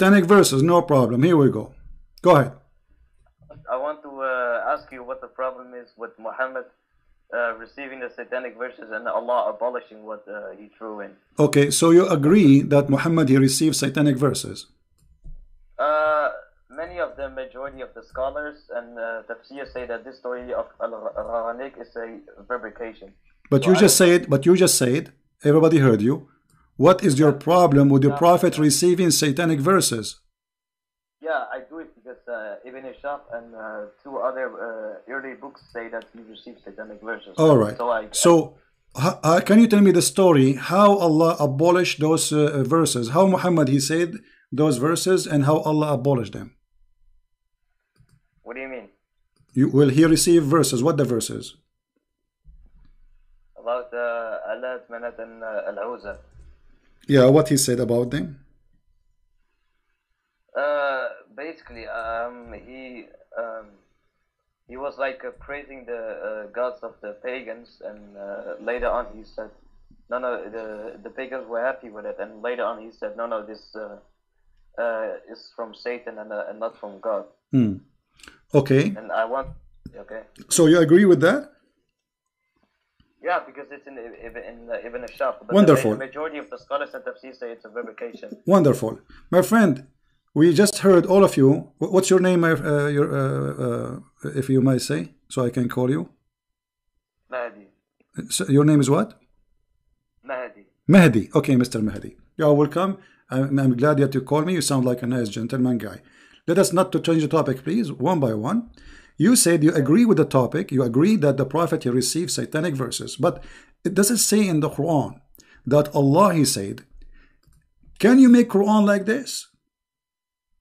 Satanic verses, no problem. Here we go. Go ahead. I want to ask you what the problem is with Muhammad receiving the satanic verses and Allah abolishing what he threw in. Okay, so you agree that Muhammad he received satanic verses? Many of the majority of the scholars and tafsir say that this story of Al-Gharanik is a fabrication. But So you I just don't said, everybody heard you. What is your problem with the Prophet receiving satanic verses? Yeah, I do it because Ibn Ishaq and two other early books say that he received satanic verses. All right. So can you tell me the story how Allah abolished those verses? How Muhammad he said those verses and how Allah abolished them? What do you mean? Will he receive verses? What the verses? About Alat, Manat, and Al-Uzza. Yeah, what he said about them? Basically, he was like praising the gods of the pagans, and later on he said, no, the pagans were happy with it, and later on he said, no, this is from Satan and not from God. Okay. And I want, okay. So you agree with that? Yeah, because it's in Ibn Ishaq. But Wonderful. The majority of the scholars and tafsir say it's a fabrication. Wonderful, my friend. We just heard all of you. What's your name? If you might say, so I can call you. Mahdi. So your name is what? Mahdi. Mahdi. Okay, Mr. Mahdi. You are welcome. I'm glad that you called me. You sound like a nice gentleman guy. Let us not to change the topic, please, one by one. You said you agree with the topic. You agree that the Prophet he received satanic verses, but it doesn't say in the Quran that Allah he said, "Can you make Quran like this?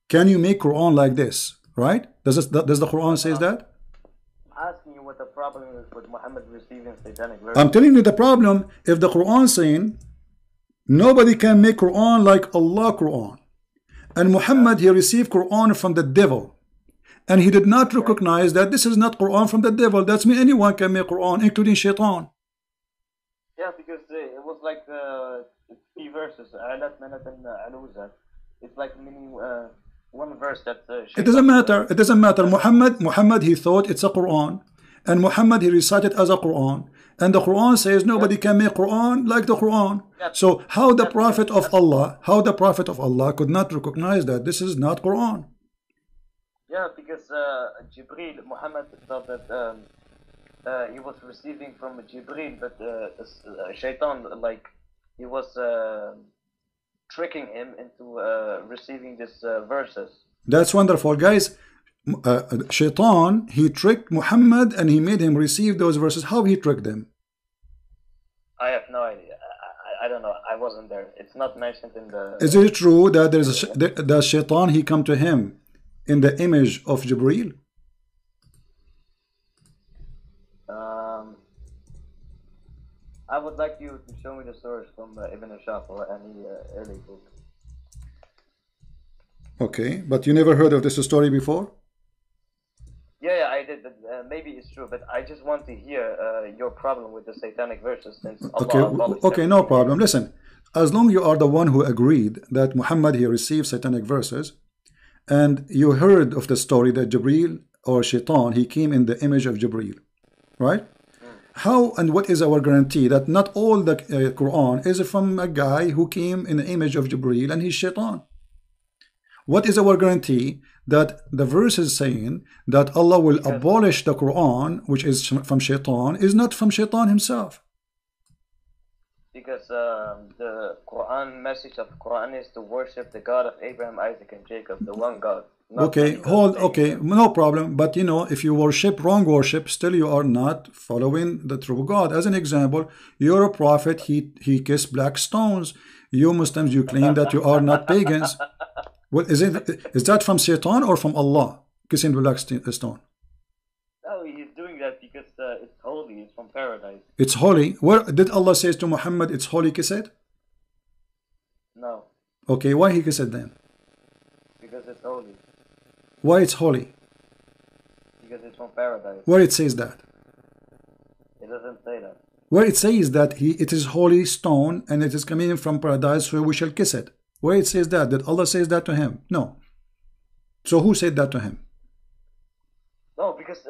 Can you make Quran like this?" Right? Does the Quran says that? I'm asking you what the problem is with Muhammad receiving satanic verses. I'm telling you the problem. If the Quran saying nobody can make Quran like Allah Quran, and Muhammad he received Quran from the devil, and he did not recognize that this is not Quran from the devil. That's mean anyone can make Quran, including Shaitan. Yeah, because it was like 3 verses, Alat, Manat, and Al-Uzza. It's like meaning one verse that. It doesn't matter. It doesn't matter. Muhammad he thought it's a Quran, and Muhammad he recited as a Quran, and the Quran says nobody can make Quran like the Quran. So how the Prophet of Allah could not recognize that this is not Quran? Yeah, because Jibreel, Muhammad thought that he was receiving from Jibreel, but Shaitan, like, he was tricking him into receiving these verses. That's wonderful, guys. Shaitan, he tricked Muhammad and he made him receive those verses. How he tricked them? I have no idea. I don't know. I wasn't there. It's not mentioned in the... Is it true that that Shaitan, he come to him in the image of Jibreel? I would like you to show me the source from Ibn Ishaq or any early book. Okay, but you never heard of this story before? Yeah, I did, but maybe it's true. But I just want to hear your problem with the satanic verses, since Allah okay, no problem. Listen, as long you are the one who agreed that Muhammad he received satanic verses, and you heard of the story that Jibreel or Shaitan he came in the image of Jibreel, right? How and what is our guarantee that not all the Quran is from a guy who came in the image of Jibreel and he's Shaitan? What is our guarantee that the verse is saying that Allah will abolish the Quran, which is from Shaitan, is not from Shaitan himself? Because the Quran message of Quran is to worship the God of Abraham, Isaac, and Jacob, the one God. Okay, no problem. But you know, if you worship wrong worship, still you are not following the true God. As an example, you're a prophet, he kissed black stones. You Muslims, you claim that you are not pagans. Well, is that from Shaitan or from Allah, kissing the black stone? No, he's doing that because it's holy, it's from paradise. It's holy. Where did Allah say to Muhammad, it's holy, kiss it? No. Okay, why he kiss it then? Because it's holy. Why it's holy? Because it's from paradise. Where it says that? It doesn't say that. Where it says that it is holy stone and it is coming from paradise, so we shall kiss it. Where it says that? Did Allah says that to him? No. So who said that to him? No, because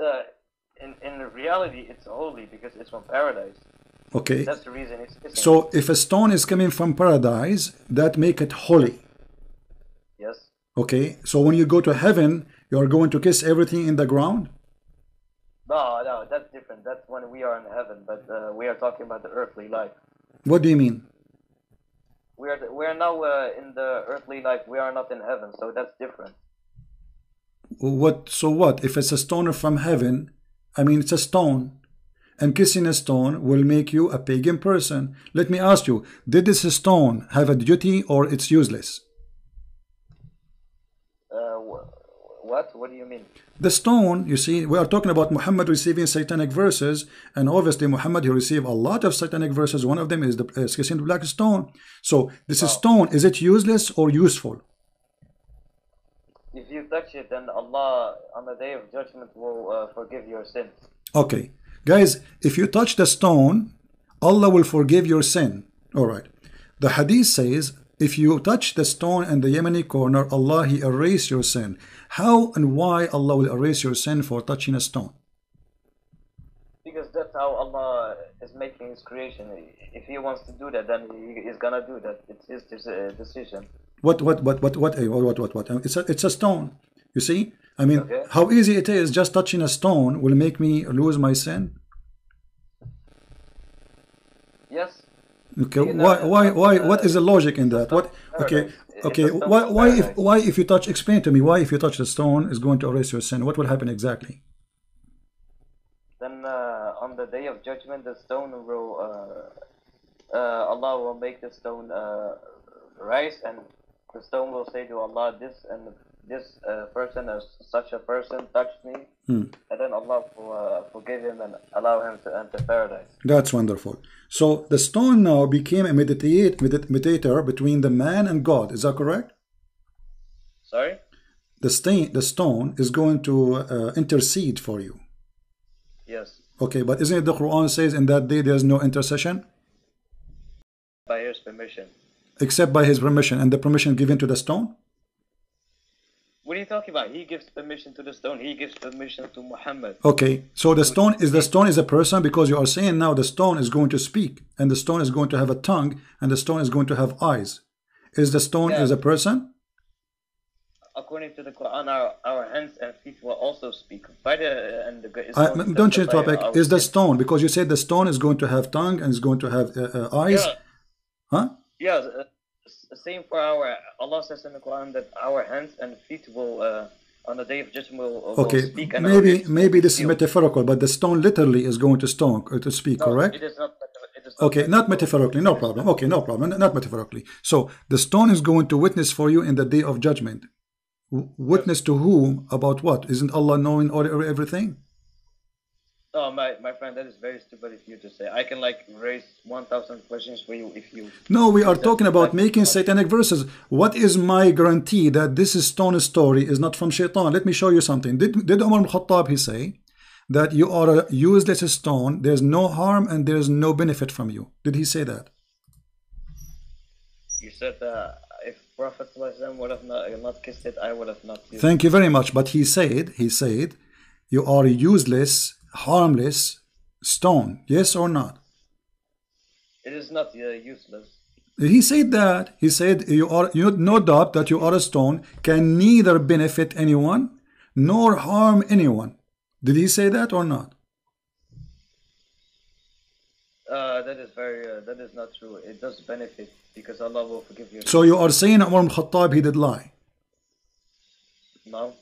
in reality it's holy because it's from paradise. Okay. That's the reason it's kissing. So if a stone is coming from paradise, that make it holy. Yes. Okay. So when you go to heaven, you are going to kiss everything in the ground? No, that's different. That's when we are in heaven, but we are talking about the earthly life. What do you mean? We are now in the earthly life. We are not in heaven, so that's different. What? So what? If it's a stone from heaven, I mean it's a stone, and kissing a stone will make you a pagan person. Let me ask you, did this stone have a duty or it's useless? What? What do you mean? The stone, you see, we are talking about Muhammad receiving satanic verses, and obviously Muhammad, he received a lot of satanic verses. One of them is the kissing the black stone. So this stone, is it useless or useful? If you touch it, then Allah on the day of judgment will forgive your sins. Okay, guys, if you touch the stone, Allah will forgive your sin. All right. The hadith says, if you touch the stone in the Yemeni corner, Allah, he erase your sin. How and why Allah will erase your sin for touching a stone? Because that's how Allah is making his creation. If he wants to do that, then he is gonna do that. It's his decision. What? It's a stone. You see? I mean, okay. How easy it is. Just touching a stone will make me lose my sin. Yes. Okay. Why? What is the logic in that? What? Okay. Okay. Why if you touch? Explain to me why if you touch the stone is going to erase your sin. What will happen exactly? Then on the day of judgment, the stone will Allah will make the stone rise, and the stone will say to Allah, this person, such a person touched me, and then Allah will forgive him and allow him to enter paradise. That's wonderful. So the stone now became a mediator between the man and God. Is that correct? Sorry? The stone is going to intercede for you. Yes. Okay, but isn't it the Quran says in that day there's no intercession? By his permission. Except by his permission, and the permission given to the stone? What are you talking about? He gives permission to the stone. He gives permission to Muhammad. Okay, so the stone is a person, because you are saying now the stone is going to speak, and the stone is going to have a tongue, and the stone is going to have eyes. Is the stone is a person? According to the Quran, our hands and feet will also speak. Don't change topic. Is the stone, because you said the stone is going to have tongue and is going to have eyes? Yeah. Huh? Yeah. Same for Allah says in the Quran that our hands and feet will on the day of judgment will speak. And maybe this is metaphorical, but the stone literally is going to speak, correct? It is not. Okay, not metaphorically, no problem. Okay, no problem, not metaphorically. So the stone is going to witness for you in the day of judgment. Witness to whom? About what? Isn't Allah knowing everything? Oh, my friend, that is very stupid of you to say. I can raise 1,000 questions for you if you... No, we are talking about making satanic verses. What is my guarantee that this stone story is not from Shaitan? Let me show you something. Did Umar al-Khattab, he say that you are a useless stone, there's no harm and there's no benefit from you? Did he say that? You said if Prophet would have not kissed it, I would have not used it. Thank you very much. But he said, you are a useless, harmless stone. Yes or not? It is not useless. He said that. He said you no doubt that you are a stone, can neither benefit anyone nor harm anyone. Did he say that or not? That is not true. It does benefit because Allah will forgive you. So you are saying Umar al-Khattab, he did lie? No.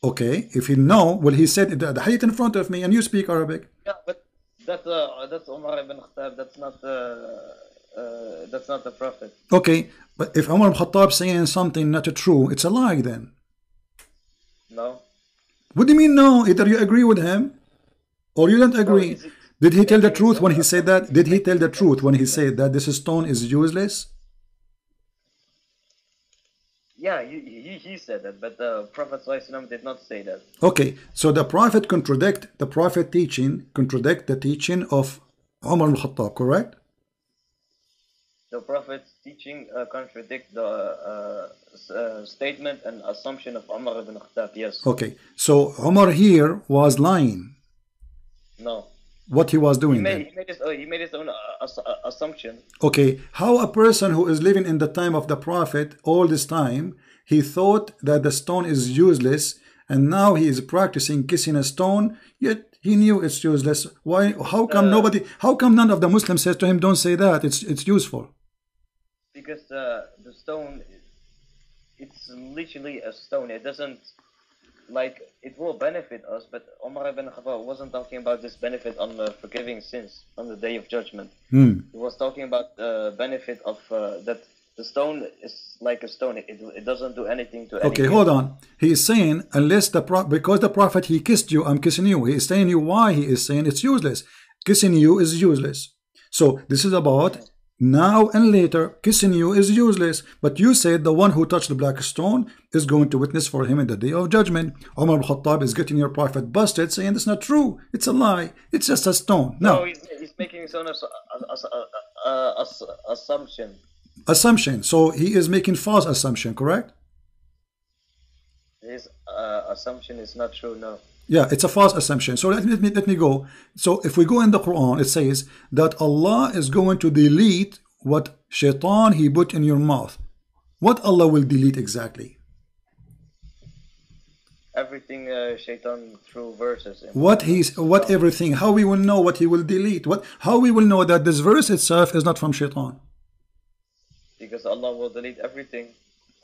Okay, if he know, well, he said the hadith in front of me, and you speak Arabic. Yeah, but that's Umar ibn Khattab. That's not the Prophet. Okay, but if Umar ibn Khattab saying something not true, it's a lie then. No. What do you mean no? Either you agree with him, or you don't agree. No, did he tell the truth when he said that? Did he tell the truth when he said that this stone is useless? Yeah, he said that, but the Prophet ﷺ did not say that. Okay, so the Prophet contradict the teaching of Umar al-Khattab, correct? the Prophet's teaching contradict the statement and assumption of Umar ibn Khattab. Yes. Okay, so Umar here was lying. No. What he was doing then? He made his own assumption. Okay, how a person who is living in the time of the Prophet all this time, he thought that the stone is useless, and now he is practicing kissing a stone, yet he knew it's useless. Why? How come nobody? How come none of the Muslims says to him, "Don't say that. It's useful"? Because the stone, it's literally a stone. It doesn't, like, it will benefit us, but Umar ibn Khattab wasn't talking about this benefit on forgiving sins on the Day of Judgment. He was talking about the benefit of that the stone is like a stone. It doesn't do anything to anything. Okay, hold on. He is saying, unless because the Prophet, he kissed you, I'm kissing you. He is saying you why he is saying it's useless. Kissing you is useless. So this is about now and later. Kissing you is useless. But you said the one who touched the black stone is going to witness for him in the Day of Judgment. Umar ibn Khattab is getting your Prophet busted, saying it's not true. It's a lie. It's just a stone. No, he's making his own assumption. Assumption. So he is making false assumption, correct? His assumption is not true, no. Yeah, it's a false assumption. So let me go. So if we go in the Quran, it says that Allah is going to delete what shaitan he put in your mouth. What Allah will delete exactly? Everything shaitan through verses. What everything? How we will know what he will delete? How we will know that this verse itself is not from shaitan? Because Allah will delete everything.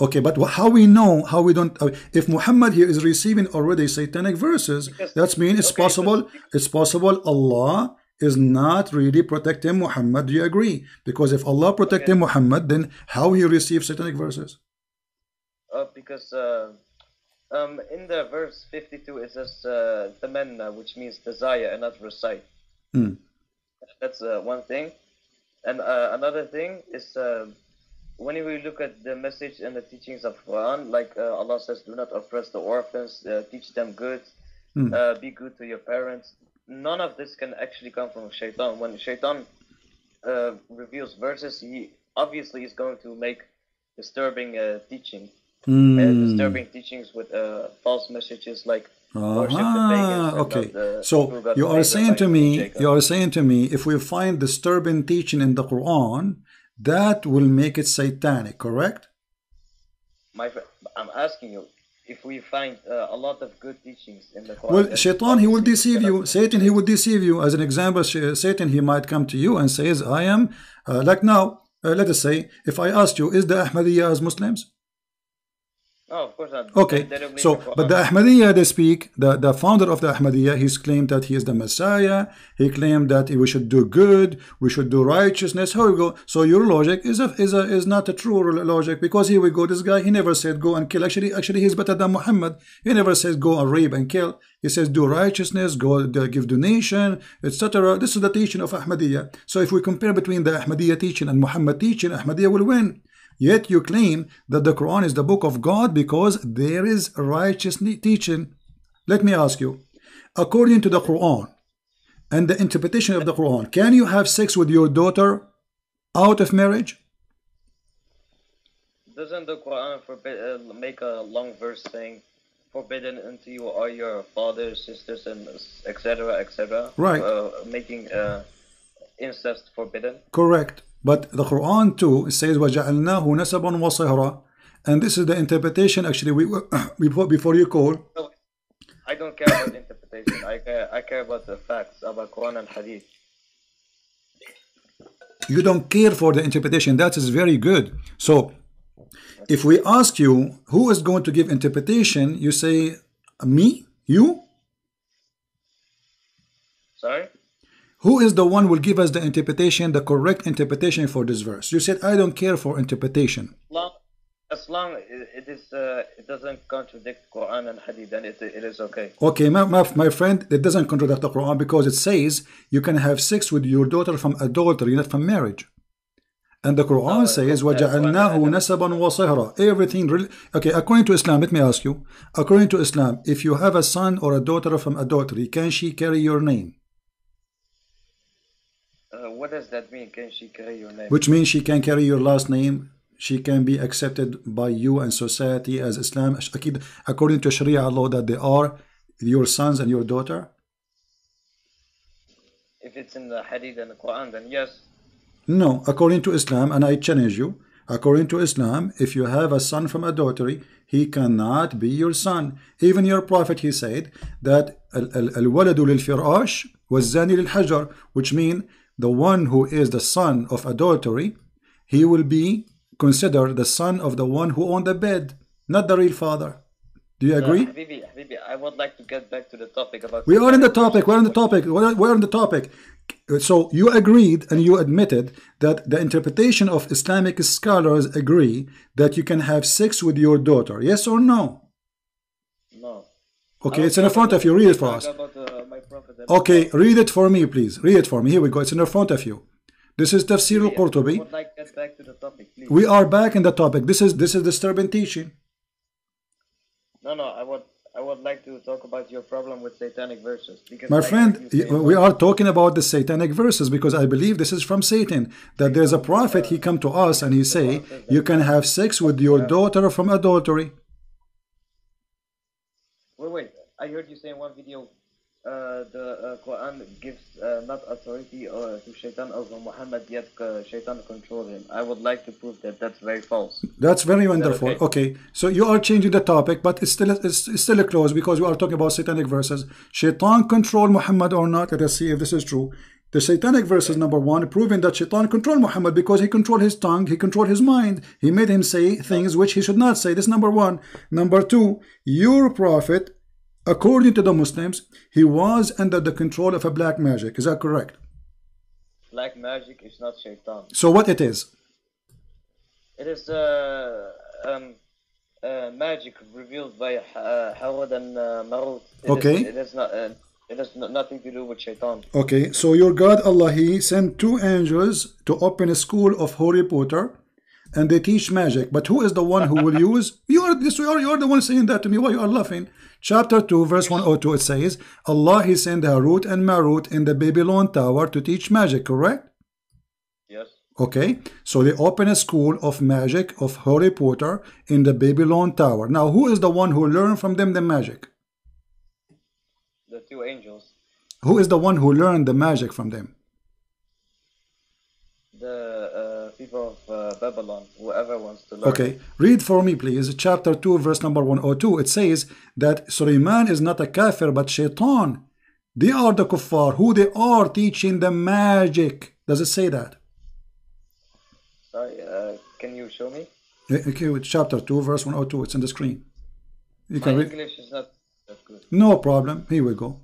Okay, but how we know? How we don't? If Muhammad here is receiving already satanic verses, that means it's possible. It's possible Allah is not really protecting Muhammad. Do you agree? Because if Allah protecting Muhammad, then how he receives satanic verses? Because in the verse 52 it says tamanna, which means desire and not recite. That's one thing, and another thing is. When we look at the message and the teachings of Quran, like Allah says, do not oppress the orphans, teach them good, be good to your parents. None of this can actually come from shaitan. When shaitan reveals verses, he obviously is going to make disturbing disturbing teachings with false messages like worship the pagans. Okay, so you are saying to me, if we find disturbing teaching in the Quran, that will make it satanic, correct? My friend, I'm asking you, if we find a lot of good teachings in the Quran. Well, shaitan, he will deceive you. Satan, he will deceive you. As an example, Satan, he might come to you and says, I am, like now, let us say, if I asked you, is the Ahmadiyya as Muslims? Oh, of course not. Okay, so, but the Ahmadiyya, they speak, the founder of the Ahmadiyya, he's claimed that he is the Messiah. He claimed that we should do good, we should do righteousness. How we go? So your logic is not a true logic, because here we go, this guy, he never said go and kill. Actually, he's better than Muhammad. He never says go and rape and kill. He says do righteousness, go give donation, etc. This is the teaching of Ahmadiyya. So if we compare between the Ahmadiyya teaching and Muhammad teaching, Ahmadiyya will win. Yet you claim that the Quran is the book of God because there is righteous teaching. Let me ask you, according to the Quran and the interpretation of the Quran, can you have sex with your daughter out of marriage? Doesn't the Quran make a long verse saying, forbidden unto you are your fathers, sisters, and etc., etc.? Right. Making incest forbidden? Correct. But the Quran too, it says وَجَعَلْنَاهُ نَسَبًا وَصِهْرًا, and this is the interpretation. Actually, before you call. No, I don't care about interpretation. I care about the facts about Quran and Hadith. You don't care for the interpretation. That is very good. So, if we ask you who is going to give interpretation, you say me, you. Sorry. Who is the one who will give us the interpretation, the correct interpretation for this verse? You said, I don't care for interpretation. As long it doesn't contradict Quran and Hadith, then it is okay. Okay, my friend, it doesn't contradict the Quran because it says you can have sex with your daughter from adultery, not from marriage. And the Quran says, وَجَعَلْنَاهُ نَسَبًا وَصِهْرًا. Everything really. Okay, according to Islam, let me ask you. According to Islam, if you have a son or a daughter from adultery, can she carry your name? what does that mean? Can she carry your name? Which means she can carry your last name. She can be accepted by you and society as Islam. According to Sharia law, that they are your sons and your daughter. If it's in the Hadith and the Quran, then yes. No, according to Islam, and I challenge you, according to Islam, if you have a son from adultery, he cannot be your son. Even your prophet, he said that al-waladu lil-firash was-zani lil-hajar, which means the one who is the son of adultery, he will be considered the son of the one who owned the bed, not the real father. Do you agree? Habibi, I would like to get back to the topic about. We are in the topic. We're on the topic. We're on the topic. So you agreed and you admitted that the interpretation of Islamic scholars agree that you can have sex with your daughter. Yes or no? No. Okay, it's in front of you. Read it for us. Okay, read it for me, please. Read it for me. Here we go. It's in front of you. This is Tafsir al-Qurtubi. I would like to get back to the topic, please. We are back in the topic. This is disturbing teaching. No, I would like to talk about your problem with satanic verses. Because my friend, we are talking about the satanic verses because I believe this is from Satan. That there's a prophet, he come to us and he say, you can have sex with your daughter from adultery. Wait. I heard you say in one video, the Quran gives not authority to Shaitan over Muhammad, yet Shaitan controls him. I would like to prove that that's very false. That's very wonderful. Okay, so you are changing the topic, but it's still close because we are talking about satanic verses. Shaitan control Muhammad or not? Let us see if this is true. The satanic verses, number one, proving that Shaitan control Muhammad because he controlled his tongue, he controlled his mind. He made him say things which he should not say. This is number one. Number two, your prophet, according to the Muslims, he was under the control of a black magic. Is that correct? Black magic is not Shaitan. So what it is? It is magic revealed by Harud and Marut. Okay. It has nothing to do with Shaitan. Okay, so your God Allah, he sent two angels to open a school of Harry Potter, and they teach magic. But who is the one who will use? You are the one saying that to me. Why you are laughing? Chapter 2, verse 102, it says, Allah, he sent Harut and Marut in the Babylon tower to teach magic, correct? Yes. Okay, so they open a school of magic of Harry Potter in the Babylon tower. Now, who is the one who learned from them the magic? The two angels. Who is the one who learned the magic from them? The people of Babylon, whoever wants to learn. Okay, read for me please, chapter 2, verse number 102. It says that Sulaiman is not a kafir, but shaitan. They are the kuffar, who they are teaching the magic. Does it say that? Sorry, can you show me? Okay, with chapter 2, verse 102, it's on the screen. You can read. English is not that good. No problem, here we go.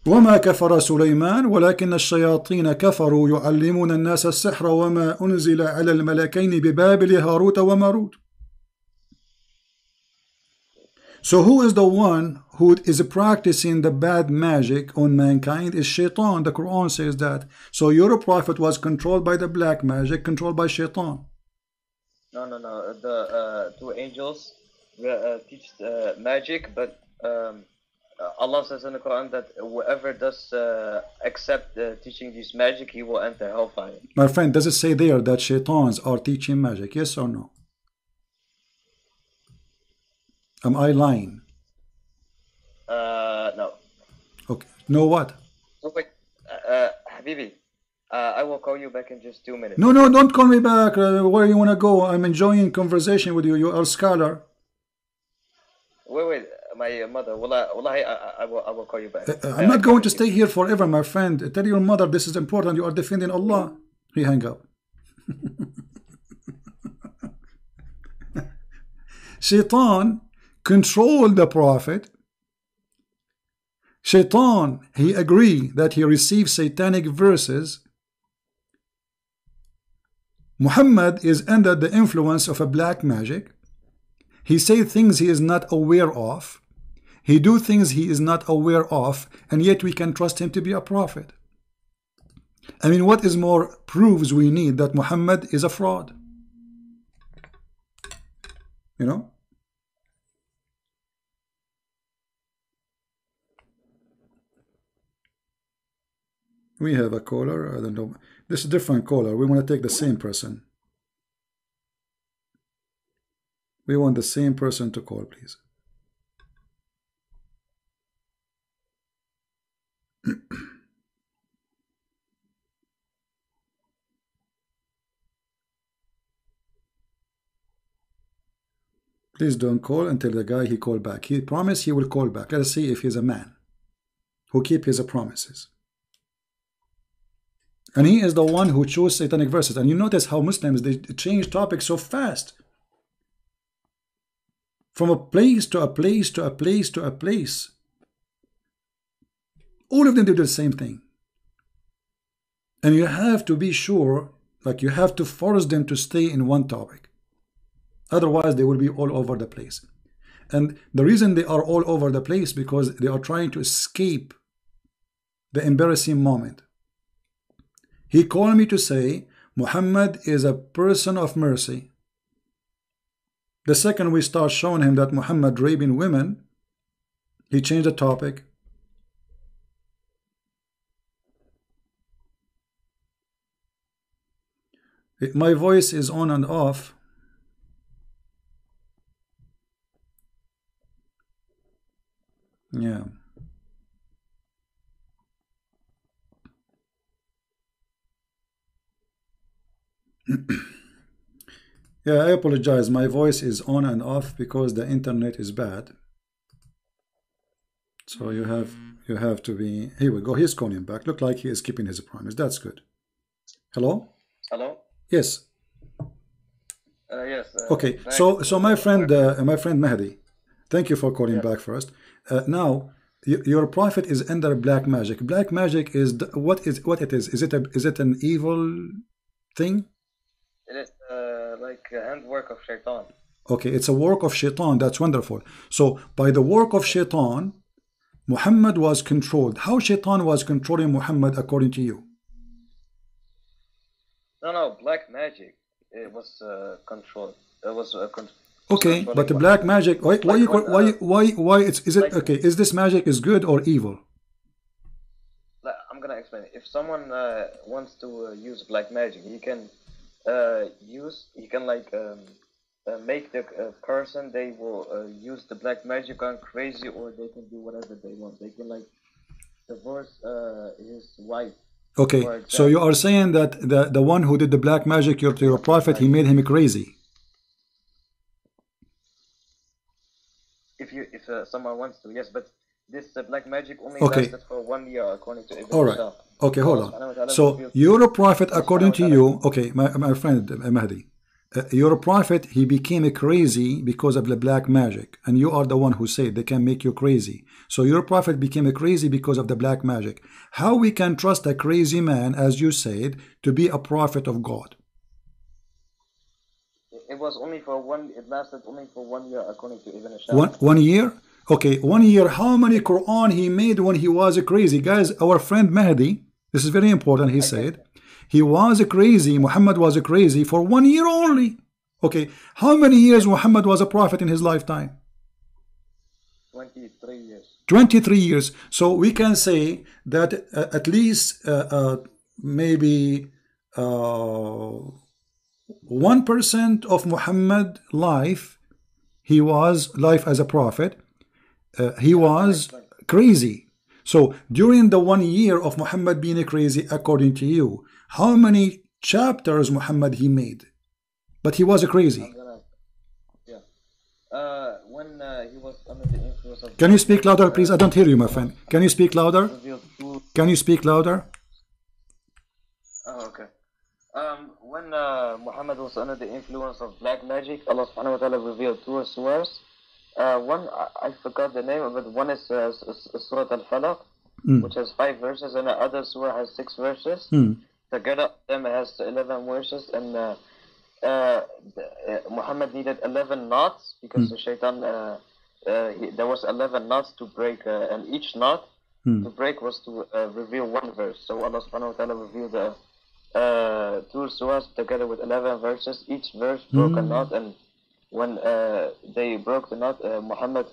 وما كفر سليمان ولكن الشياطين كفروا يعلمون الناس السحر وما أنزل على الملكين ببابل هاروت وماروت. So who is the one who is practicing the bad magic on mankind? Is shaitan. The Quran says that. So your prophet was controlled by the black magic, controlled by shaitan. No. The two angels teach magic, but Allah says in the Quran that whoever does accept teaching this magic, he will enter hellfire. My friend, does it say there that shaitans are teaching magic? Yes or no? Am I lying? No. Okay. No what? So wait, Habibi, I will call you back in just 2 minutes. No, don't call me back. Where you want to go? I'm enjoying conversation with you. You are a scholar. Wait. My mother, I will call you back. I'm not going to stay here forever, my friend. Tell your mother this is important. You are defending Allah. He hang up. Shaitan controlled the Prophet. Shaitan, he agreed that he received satanic verses. Muhammad is under the influence of a black magic. He says things he is not aware of. He do things he is not aware of, and yet we can trust him to be a prophet. I mean, what is more proofs we need that Muhammad is a fraud? You know? We have a caller. I don't know. This is a different caller. We want to take the same person. We want the same person to call, please. Please don't call until the guy he called back. He promised he will call back. Let us see if he's a man who keep his promises. And he is the one who chose satanic verses. And you notice how Muslims, they change topics so fast. From a place to a place to a place to a place. All of them do the same thing. And you have to be sure, like you have to force them to stay in one topic. Otherwise, they will be all over the place. And the reason they are all over the place because they are trying to escape the embarrassing moment. He called me to say, Muhammad is a person of mercy. The second we start showing him that Muhammad raping women, he changed the topic. My voice is on and off. Yeah. Yeah, I apologize. My voice is on and off because the internet is bad. So you have to be. Here we go. He's calling back. Look like he is keeping his promise. That's good. Hello? Hello? Yes. Yes. Okay. So my friend Mahdi, thank you for calling back first. Now your prophet is under black magic. Black magic is what it is? Is it an evil thing? It is like handwork of syetan. Okay, it's a work of syetan. That's wonderful. So by the work of syetan, Muhammad was controlled. How syetan was controlling Muhammad according to you? No, black magic. It was controlled. It was okay, but the black magic. Why is it okay? Is this magic is good or evil? I'm gonna explain it. If someone wants to use black magic, he can make the person they will use the black magic on crazy, or they can do whatever they want. They can like divorce his wife. Okay, so you are saying that the one who did the black magic, your prophet, he made him crazy. If someone wants to, yes, but this black magic only lasted for 1 year according to Ibn. All right. Okay, hold on. So your prophet, according to you, okay, my friend Mahdi, your prophet, he became crazy because of the black magic, and you are the one who said they can make you crazy. So your prophet became crazy because of the black magic. How we can trust a crazy man, as you said, to be a prophet of God? It was only for one. It lasted only for 1 year according to Ibn. One year? Okay, 1 year. How many Quran he made when he was crazy? Guys, our friend Mahdi, this is very important, he said, he was crazy, Muhammad was crazy for 1 year only. Okay, how many years Muhammad was a prophet in his lifetime? 23 years. 23 years. So we can say that at least maybe 1% of Muhammad's life, he was life as a prophet. He was crazy. So during the 1 year of Muhammad being crazy, according to you, how many chapters Muhammad he made? But he was crazy. When he was under the influence of. Can you speak louder, please? I don't hear you, my friend. Can you speak louder? Can you speak louder? Oh, okay. When Muhammad was under the influence of black magic, Allah subhanahu wa ta'ala revealed 2 surahs. One, I forgot the name of it. One is Surah Al-Falaq, which has 5 verses, and the other surah has 6 verses. Together, them has 11 verses, and Muhammad needed 11 knots because the shaitan, there was 11 knots to break, and each knot to break was to reveal 1 verse. So Allah subhanahu wa ta'ala revealed 2 surahs together with 11 verses. Each verse broke a knot, and when they broke the knot, Muhammad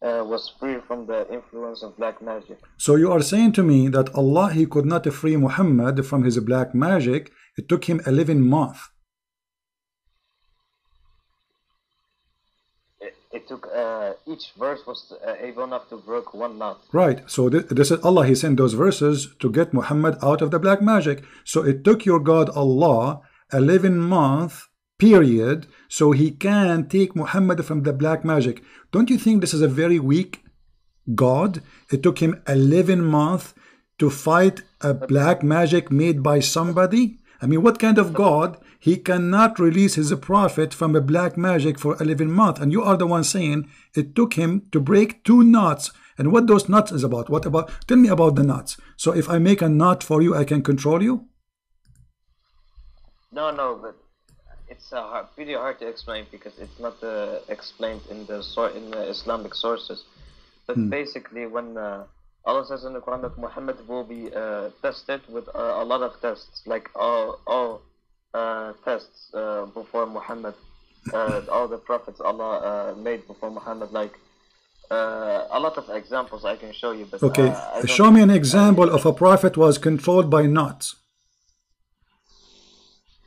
was free from the influence of black magic. So you are saying to me that Allah, He could not free Muhammad from his black magic. It took him 11 months. It took each verse was able enough to break one knot. Right. So this is Allah. He sent those verses to get Muhammad out of the black magic. So it took your God Allah 11 months period so He can take Muhammad from the black magic. Don't you think this is a very weak God? It took him 11 months to fight a black magic made by somebody. I mean, what kind of God? He cannot release his prophet from a black magic for 11 months. And you are the one saying it took him to break 2 knots. And what those knots is about? What about? Tell me about the knots. So if I make a knot for you, I can control you? No, but it's pretty hard to explain because it's not explained in the Islamic sources. But basically, when Allah says in the Quran that Muhammad will be tested with a lot of tests, like all tests before Muhammad, all the prophets Allah made before Muhammad, like a lot of examples I can show you. But okay, show me an example of a prophet was controlled by knots.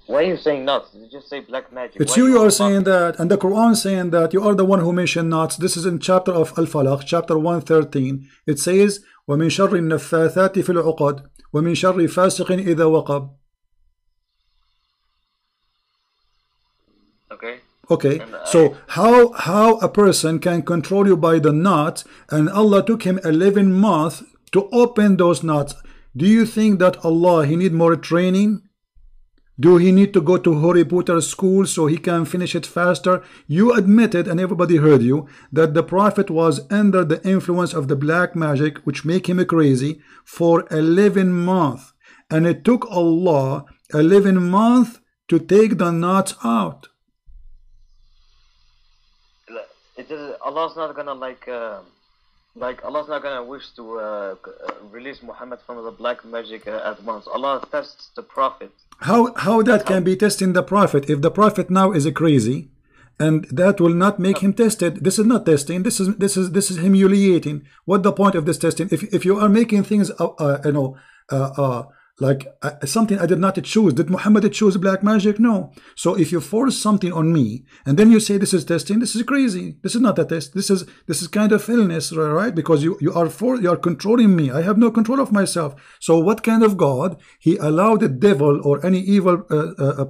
Why are you saying knots? You just say black magic. It's you are saying that, and the Quran saying that. You are the one who mentioned knots. This is in chapter of Al-Falaq, chapter 113. It says, وَمِن شَرِّ النَّفَّاثَاتِ فِي الْعُقَدِ وَمِن شَرِّ فَاسِقٍ إِذَا وَقَبَ. Okay, so how a person can control you by the knots, and Allah took him 11 months to open those knots. Do you think that Allah, He need more training? Do he need to go to Harry Potter school so he can finish it faster? You admitted, and everybody heard you, that the prophet was under the influence of the black magic, which make him crazy, for 11 months. And it took Allah 11 months to take the knots out. Allah's not gonna like Allah's not gonna wish to release Muhammad from the black magic at once. Allah tests the prophet. How that can be testing the prophet if the prophet now is crazy, and that will not make him tested? This is not testing. This is humiliating. What the point of this testing? If you are making things like something I did not choose. Did Muhammad choose black magic? No. So if you force something on me and then you say this is testing, this is crazy. This is not a test. This is kind of illness, right? Because you are controlling me. I have no control of myself. So what kind of God? He allowed the devil or any evil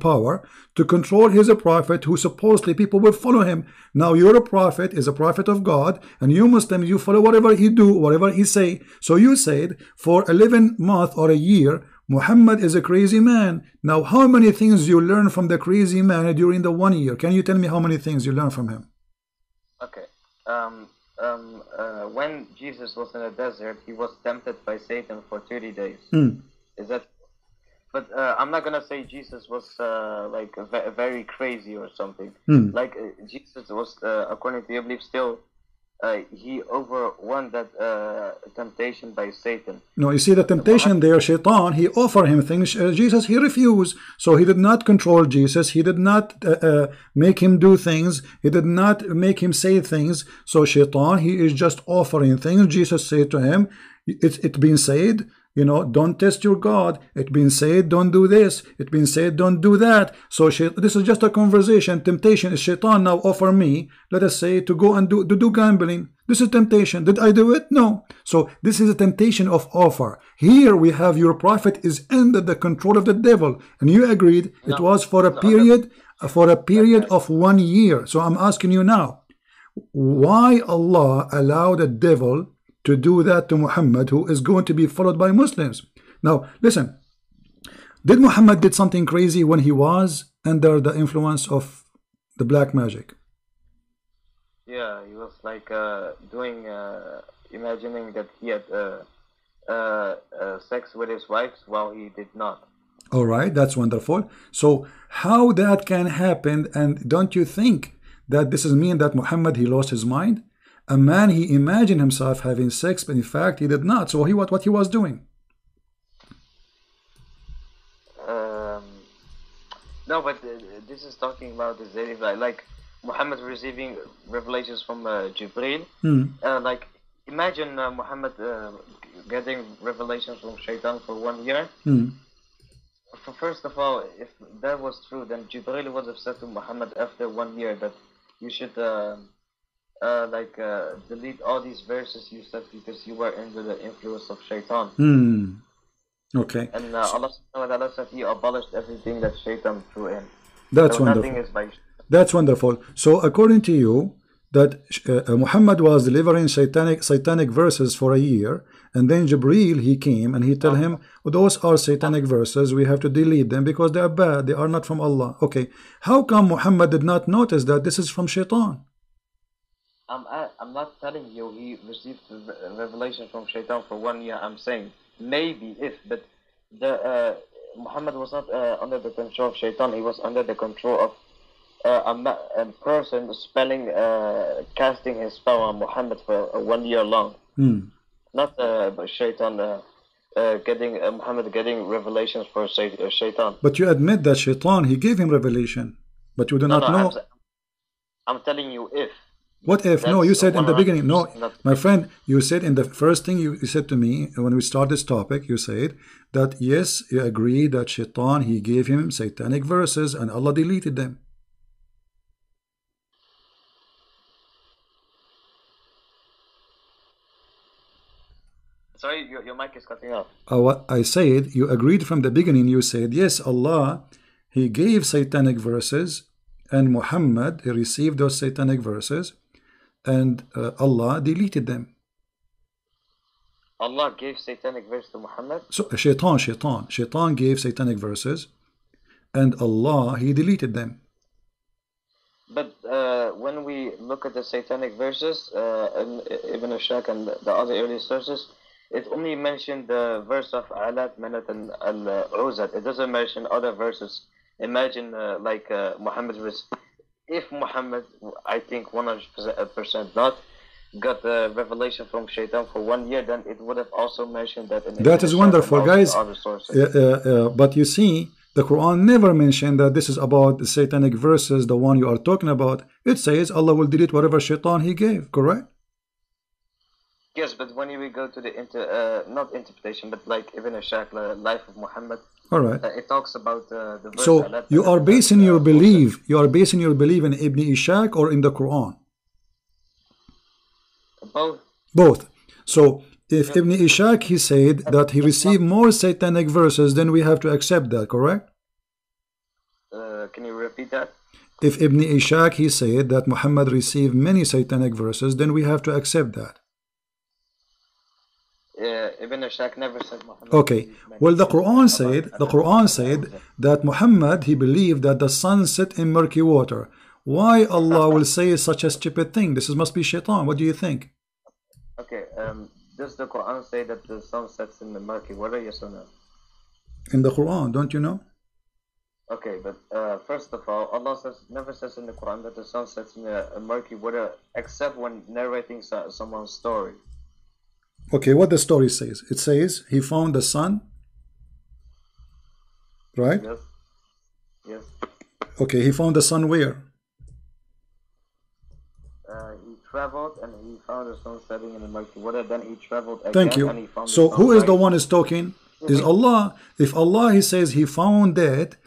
power to control his prophet, who supposedly people will follow him. Now your prophet is a prophet of God, and you Muslims, you follow whatever he do, whatever he say. So you said for 11 months or a year, Muhammad is a crazy man. Now, how many things you learn from the crazy man during the 1 year? Can you tell me how many things you learn from him? Okay. When Jesus was in the desert, he was tempted by Satan for 30 days. Is that? But I'm not gonna say Jesus was like very crazy or something. Like Jesus was, according to your belief, still. He overwon that temptation by Satan. No, you see the temptation there, Shaitan, he offered him things. Jesus, he refused. So he did not control Jesus. He did not make him do things. He did not make him say things. So Shaitan, he is just offering things. Jesus said to him, it's been said, you know, don't test your God. It's been said, don't do this. It's been said, don't do that. So this is just a conversation. Temptation is Shaitan now offer me, let us say, to go and do gambling. This is temptation. Did I do it? No. So this is a temptation of offer. Here we have your prophet is under the control of the devil, and you agreed it was for a period of 1 year. So I'm asking you now, why Allah allowed the devil to do that to Muhammad, who is going to be followed by Muslims? Now listen, did Muhammad did something crazy when he was under the influence of the black magic? Yeah, he was like doing imagining that he had sex with his wives while he did not. All right, that's wonderful. So how that can happen? And don't you think that this is mean that Muhammad, he lost his mind? A man, he imagined himself having sex, but in fact he did not. So what he was doing? No, but this is talking about the daily life. Like Muhammad receiving revelations from Jibreel. Like, imagine Muhammad getting revelations from Shaitan for 1 year. First of all, if that was true, then Jibreel would have said to Muhammad after 1 year that you should delete all these verses you said because you were under the influence of Shaitan. Okay. And Allah subhanahu wa ta'ala said he abolished everything that Shaitan threw in. That's so wonderful. Nothing is by That's wonderful. So according to you, that Muhammad was delivering satanic verses for a year, and then Jibreel, he came and he tell him, well, those are satanic verses, we have to delete them because they are bad, they are not from Allah. Okay, how come Muhammad did not notice that this is from Shaitan? I'm not telling you he received revelation from Shaitan for 1 year. I'm saying maybe if, but the Muhammad was not under the control of Shaitan. He was under the control of a person casting his spell on Muhammad for 1 year long. Not Shaitan Muhammad getting revelations for Shaitan. But you admit that Shaitan, he gave him revelation, but you do not know. I'm telling you if. What if? No, you said in the beginning. No, my friend, you said in the first thing you said to me when we started this topic, you said that yes, you agree that Shaitan, he gave him satanic verses and Allah deleted them. Sorry, your mic is cutting off. What I said, you agreed from the beginning. You said yes, Allah, he gave satanic verses, and Muhammad, he received those satanic verses, and Allah deleted them. Allah gave satanic verse to Muhammad? So Shaitan gave satanic verses, and Allah, he deleted them. But when we look at the satanic verses, in Ibn Ashaq and the other early sources, it only mentioned the verse of Alat, Manat, and Al-Uzat. It doesn't mention other verses. Imagine Muhammad was, if Muhammad, I think 100% not, got the revelation from Shaitan for 1 year, then it would have also mentioned that in that is wonderful, guys. But you see, the Quran never mentioned that this is about the satanic verses, the one you are talking about. It says Allah will delete whatever Shaitan he gave, correct? Yes, but when we go to the not interpretation, but like Ibn Ashaq, Life of Muhammad, all right, it talks about the verse. So you are basing your belief, in Ibn Ishaq or in the Quran? Both. So if Ibn Ishaq, he said that he received more satanic verses, then we have to accept that, correct? Can you repeat that? If Ibn Ishaq, he said that Muhammad received many satanic verses, then we have to accept that. Ibn Ashaq never said Muhammad. Okay, well, the Quran said that Muhammad, he believed that the sun set in murky water. Why Allah will say such a stupid thing? This must be Shaitan. What do you think? Okay, does the Quran say that the sun sets in the murky water? Yes or no? In the Quran, don't you know? Okay, but first of all, Allah never says in the Quran that the sun sets in a murky water except when narrating someone's story. Okay, what the story says? It says he found the sun, right? Yes. Yes. Okay, he found the sun where? He traveled and he found the sun setting in the murky water. Then he traveled again. Thank you. And he found so who is the one is talking? Is Allah. If Allah, he says he found that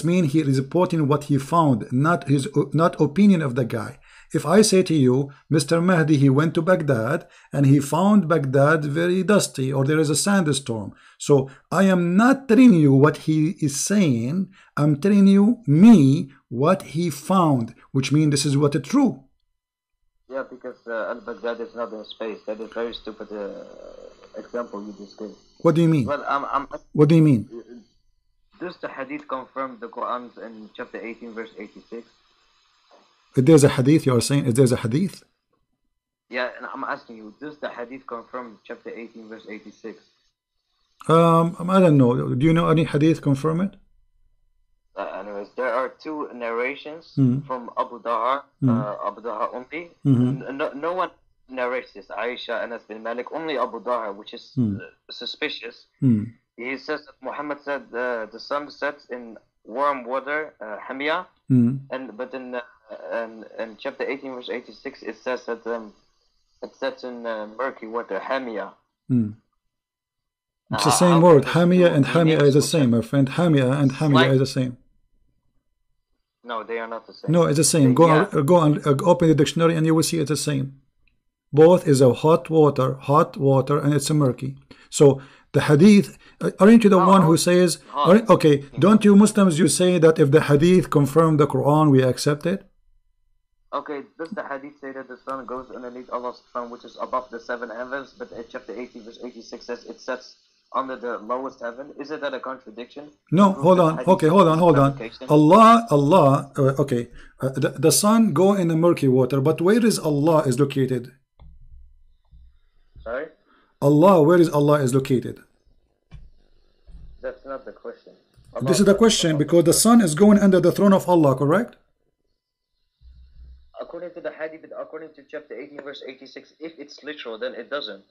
means he is reporting what he found, not opinion of the guy. If I say to you, Mr. Mahdi, he went to Baghdad and he found Baghdad very dusty, or there is a sandstorm. So I am not telling you what he is saying. I'm telling you what he found, which means this is what is true. Yeah, because Baghdad is not in space. That is very stupid example you just gave. What do you mean? Well, what do you mean? Does the hadith confirm the Quran in chapter 18, verse 86? If there's a hadith, you are saying, if there's a hadith? Yeah, and I'm asking you, does the hadith confirm chapter 18, verse 86? I don't know. Do you know any hadith confirm it? Anyways, there are two narrations from Abu Dahar, Abu Dahar only. No one narrates this. Aisha, Anas bin Malik, only Abu Dahar, which is suspicious. He says that Muhammad said the sun sets in warm water, Hamia, but in and chapter 18 verse 86 it says that it sets in murky water hamia. It's the same word. Hamia and hamia is the same, my friend. Hamia and hamia is the same. No, they are not the same. No, it's the same. Go and open the dictionary and you will see it's the same. Both is a hot water, and it's a murky. So the hadith, aren't you the one who says, okay, don't you Muslims, you say that if the hadith confirm the Quran, we accept it? Okay, does the hadith say that the sun goes underneath Allah's throne, which is above the 7 heavens, but chapter 18 verse 86 says it sets under the lowest heaven? Isn't that a contradiction? No, hold on. Okay, hold on. Allah, okay, the sun go in the murky water, but where is Allah is located? Sorry? Allah, where is Allah is located? That's not the question. This is the question, because the sun is going under the throne of Allah, correct? According to the hadith, according to chapter 18 verse 86, if it's literal, then it doesn't.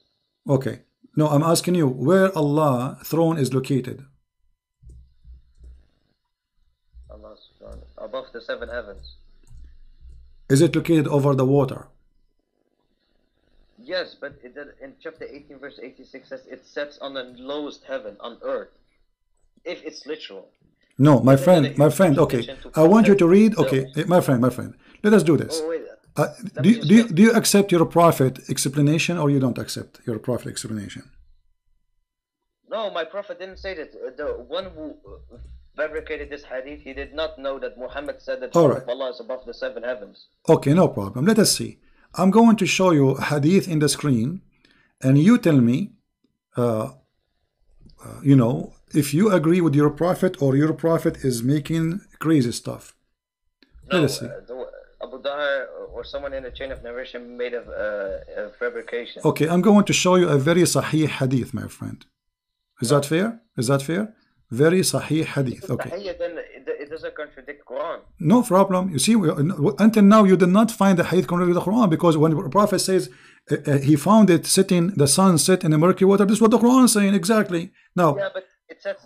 Okay. No, I'm asking you, where Allah throne is located? Allah's throne, above the 7 heavens. Is it located over the water? Yes, but in chapter 18 verse 86 says it sets on the lowest heaven, on earth. If it's literal. No, my friend, okay. I want you to read, okay, my friend, let us do this. Oh, wait. Do you accept your prophet explanation, or you don't accept your prophet explanation? No, my prophet didn't say that. The one who fabricated this hadith, he did not know that Muhammad said that Allah is above the 7 heavens. Okay, no problem. Let us see. I'm going to show you a hadith in the screen, and you tell me, you know, if you agree with your prophet or your prophet is making crazy stuff. No, let us see. Abu Dhar or someone in the chain of narration made a fabrication. Okay, I'm going to show you a very sahih hadith, my friend. Is that fair? Is that fair? Very sahih hadith. Okay. Then it doesn't contradict Quran. No problem. You see, until now you did not find the hadith contradict the Quran, because when the prophet says he found it sitting, the sun set in the murky water, this is what the Quran is saying exactly. Now. Yeah, but it says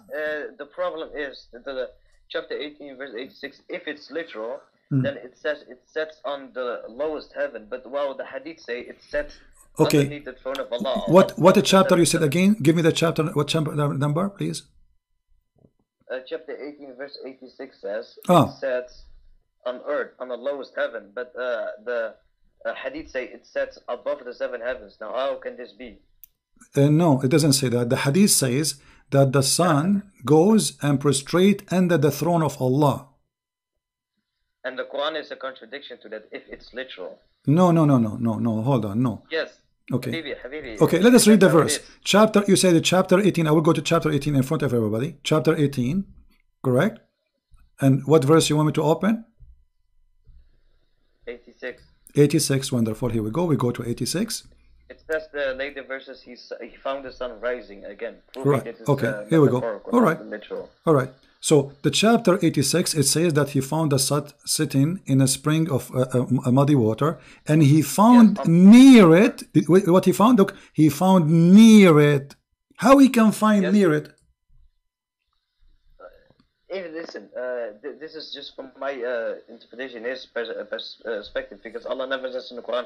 the problem is the chapter 18 verse 86. If it's literal, then it says it sets on the lowest heaven. But while the hadith say it sets underneath the throne of Allah. What a chapter you said again? Give me the chapter. What chapter number, please? Chapter 18 verse 86 says it sets on earth, on the lowest heaven. But the hadith say it sets above the 7 heavens. Now how can this be? No, it doesn't say that. The hadith says that the sun goes and prostrate under the throne of Allah. And the Quran is a contradiction to that if it's literal. No, hold on, no. Yes. Okay. Habibi. Okay, let us read the verse. Chapter, you say the chapter 18. I will go to chapter 18 in front of everybody. Chapter 18, correct? And what verse you want me to open? 86. 86, wonderful. Here we go. We go to 86. It says the later verses he found the sun rising again. Right. Okay. Here we go. All right. All right. So the chapter 86, it says that he found the sun sitting in a spring of muddy water, and he found near it. What he found? Look, he found near it. How he can find near it? Listen, this is just from my interpretation, his perspective, because Allah never says in the Quran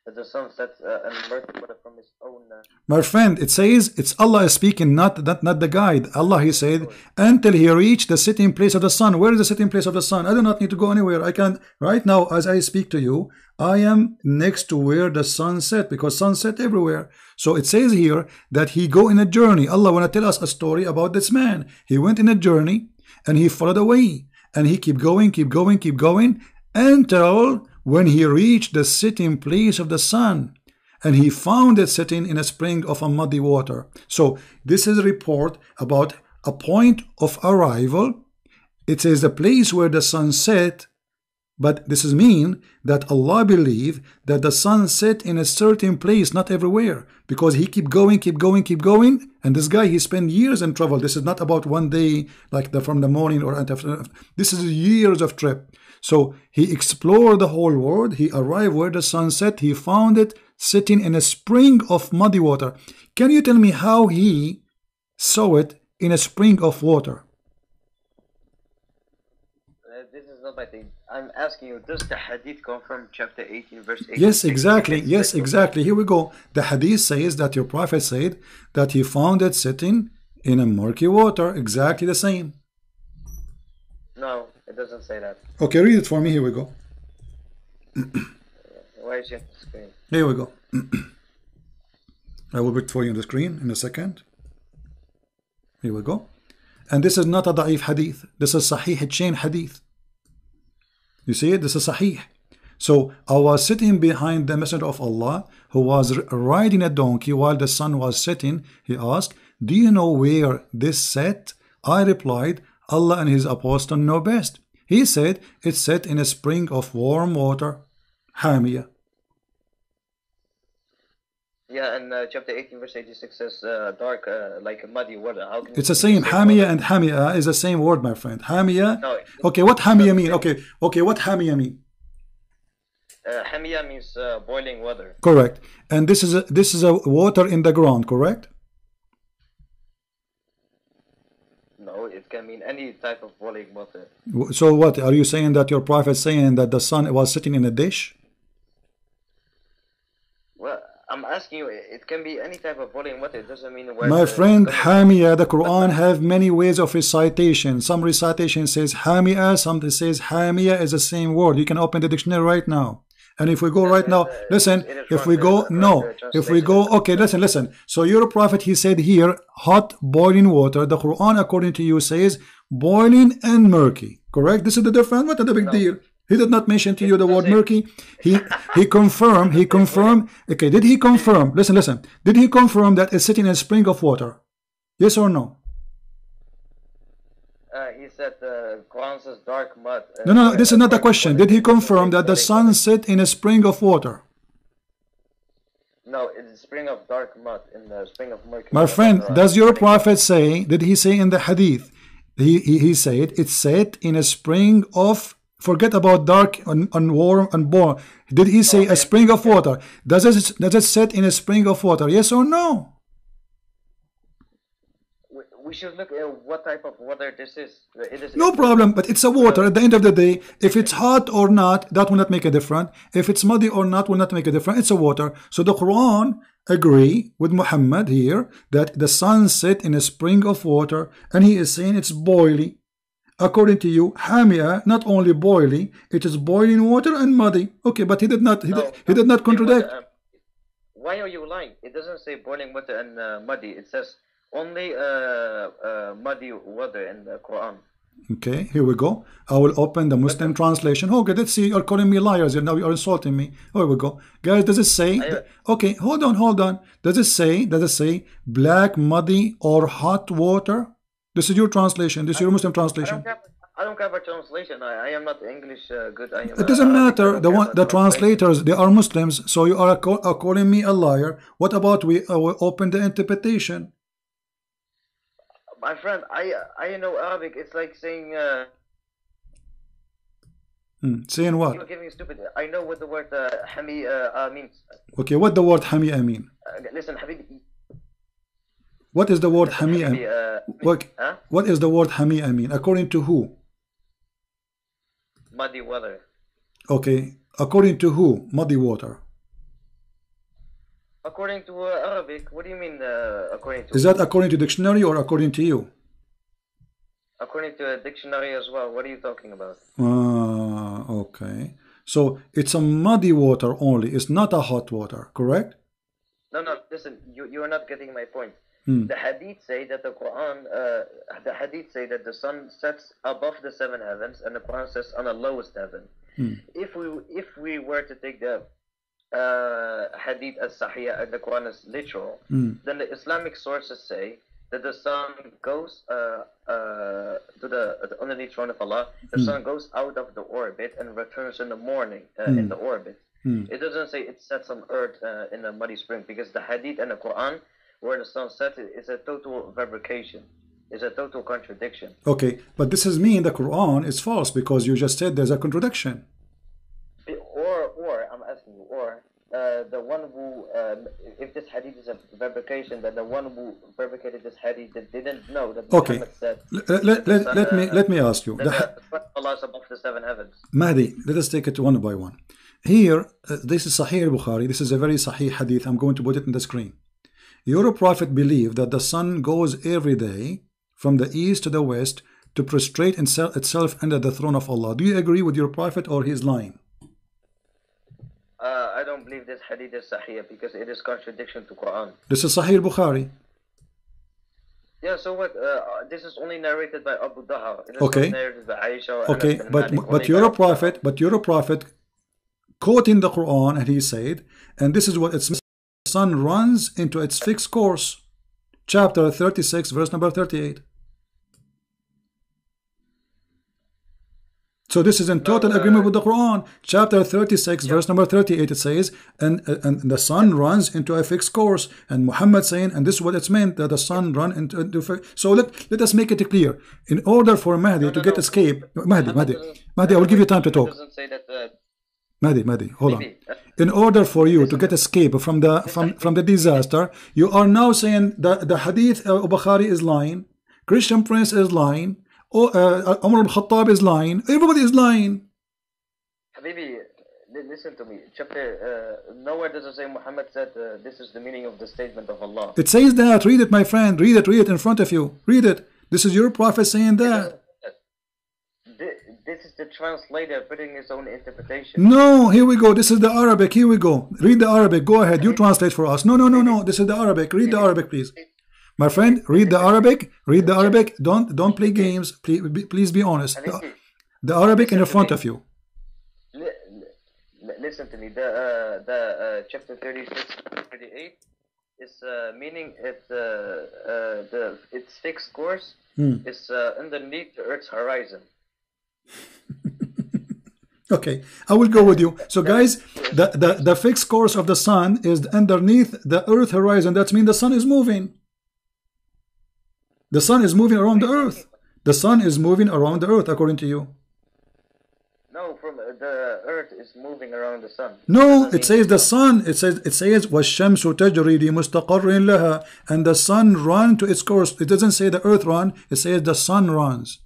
that the sun sets and murky water from his own. My friend, it says it's Allah is speaking, not the guide. Allah, he said, until he reached the sitting place of the sun. Where is the sitting place of the sun? I do not need to go anywhere. I can right now, as I speak to you, I am next to where the sun set, because sun set everywhere. So it says here that he go in a journey. Allah want to tell us a story about this man. He went in a journey and he followed away, and he keep going until when he reached the sitting place of the sun, and he found it sitting in a spring of a muddy water. So this is a report about a point of arrival. It says the place where the sun set, but this is mean that Allah believe that the sun set in a certain place, not everywhere, because he keep going, and this guy, he spent years in travel. This is not about one day, like from the morning or after. This is years of trip. So he explored the whole world. He arrived where the sun set. He found it sitting in a spring of muddy water. Can you tell me how he saw it in a spring of water? This is not my thing. I'm asking you, does the hadith confirm chapter 18, verse 86? Yes, exactly. Yes, exactly. Here we go. The hadith says that your prophet said that he found it sitting in a murky water. Exactly the same. No, it doesn't say that. Okay, read it for me. Here we go. Why is it on the screen? Here we go. I will put it for you on the screen in a second. Here we go. And this is not a da'if hadith. This is sahih chain hadith. You see it? This is sahih. So I was sitting behind the Messenger of Allah, who was riding a donkey while the sun was setting. He asked, do you know where this set? I replied, Allah and his apostle know best. He said, it's set in a spring of warm water, Hamiyah. Yeah, and chapter 18, verse 86 says dark, like muddy water. How can it's the same. Hamiyah and Hamiyah is the same word, my friend. Hamiyah. No, okay, what Hamiyah mean? Okay, what Hamiyah mean? Hamiyah means boiling water. Correct. And this is a water in the ground, correct? No, it can mean any type of boiling water. So what are you saying, that your prophet saying that the sun was sitting in a dish? Well, I'm asking you, it can be any type of boiling water. It doesn't mean where. My friend, Hamiyah, the Quran have many ways of recitation. Some recitation says Hamiyah, some says Hamiyah is the same word. You can open the dictionary right now. And if we go right now, listen, if we go, okay, listen. So your prophet, he said here, hot boiling water. The Quran, according to you, says boiling and murky. Correct? This is the difference. What is the big deal? He did not mention to you the word murky. He confirmed. Okay, did he confirm? Listen. Did he confirm that it's sitting in a spring of water? Yes or no? He said Quran says dark mud. No, this is not a question. Did he confirm that the sun set in a spring of water? No, it's a spring of dark mud, in the spring of mercury. My friend, does your prophet say, did he say in the hadith, he said it's set in a spring of, forget about dark and warm and warm. Did he say a spring of water? Does it set in a spring of water? Yes or no? We should look at what type of water this is. No problem, but it's a water. At the end of the day, if it's hot or not, that will not make a difference. If it's muddy or not, will not make a difference. It's a water. So the Quran agree with Muhammad here that the sun set in a spring of water, and he is saying it's boiling. According to you, Hamiyah, not only boiling, it is boiling water and muddy. Okay, but he did not contradict. Why are you lying? It doesn't say boiling water and muddy. It says only muddy water in the Quran. Okay, here we go. I will open the Muslim translation. Okay, let's see. You're calling me liars. Now you're insulting me. Here we go, guys. Does it say? Okay, hold on. Does it say black, muddy, or hot water? This is your translation. This is your Muslim translation. I don't have a translation. I am not English good. It doesn't matter. The translators, they are Muslims. So you are calling me a liar. What about we open the interpretation? My friend, I know Arabic. It's like saying. Saying what? You're giving stupid. I know what the word hami means. Okay, what the word hami mean? Listen, Habib. What is the word hami mean? What is the word hami mean? According to who? Muddy water. Okay, according to who? Muddy water. According to Arabic. What do you mean according to? Is that according to dictionary or according to you? According to a dictionary as well. What are you talking about? Okay. So it's a muddy water only. It's not a hot water, correct? No. Listen, you are not getting my point. The hadith say that the Quran, the hadith say that the sun sets above the seven heavens, and the Quran says on the lowest heaven. If we were to take the hadith as sahih and the Quran is literal, then the Islamic sources say that the sun goes to the underneath throne of Allah. The sun goes out of the orbit and returns in the morning in the orbit. It doesn't say it sets on earth in a muddy spring, because the hadith and the Quran, where the sun sets, is a total fabrication. It's a total contradiction. Okay, but this is mean the Quran is false, because you just said there's a contradiction. Or I'm asking you, or the one who, if this hadith is a fabrication, then the one who fabricated this hadith didn't know that Okay. Muhammad said. Let me ask you. Allah is above the seven heavens. Mahdi, let us take it one by one. Here, this is Sahih al-Bukhari. This is a very Sahih hadith. I'm going to put it in the screen. Your prophet believed that the sun goes every day from the east to the west to prostrate itself under the throne of Allah. Do you agree with your prophet, or he is lying? I don't believe this hadith is Sahih because it is contradiction to Quran. This is Sahih al-Bukhari. Yeah, so what? This is only narrated by Abu Daha. It is Okay. not narrated by Aisha. Okay, but your prophet quoting the Quran, and he said, and this is what it's: the sun runs into its fixed course. Chapter 36, verse number 38. So this is in total agreement with the Quran. Chapter 36, verse number 38, it says, and the sun runs into a fixed course. And Muhammad saying, and this is what it's meant, that the sun run into so let us make it clear. In order for Mahdi to get escape, Mahdi, I will give you time to talk. Mahdi, hold on. In order for you to get escape from the disaster, you are now saying that the hadith of Bukhari is lying, Christian Prince is lying, Umar al-Khattab is lying, everybody is lying. Habibi, listen to me. Chapter, nowhere does it say Muhammad said this is the meaning of the statement of Allah. It says that. Read it, my friend. Read it in front of you. Read it. This is your prophet saying that. This is the translator putting his own interpretation. No, here we go. This is the Arabic. Here we go. Read the Arabic. Go ahead. You translate for us. No. This is the Arabic. Read the Arabic, please. My friend, read the Arabic. Read the Arabic. Don't play games. Please be honest. The Arabic in front of you. Listen to me. The chapter 36, 38 is meaning its fixed course is underneath the Earth's horizon. Okay, I will go with you. So guys, the fixed course of the sun is underneath the Earth horizon. That means the sun is moving. The sun is moving around the Earth. The sun is moving around the Earth, according to you. No, from the Earth is moving around the sun. No, it says the sun. It says وَالشَّمْسُ تَجْرِي لِمُسْتَقَرٍ لَهَا, and the sun run to its course. It doesn't say the Earth run. It says the sun runs.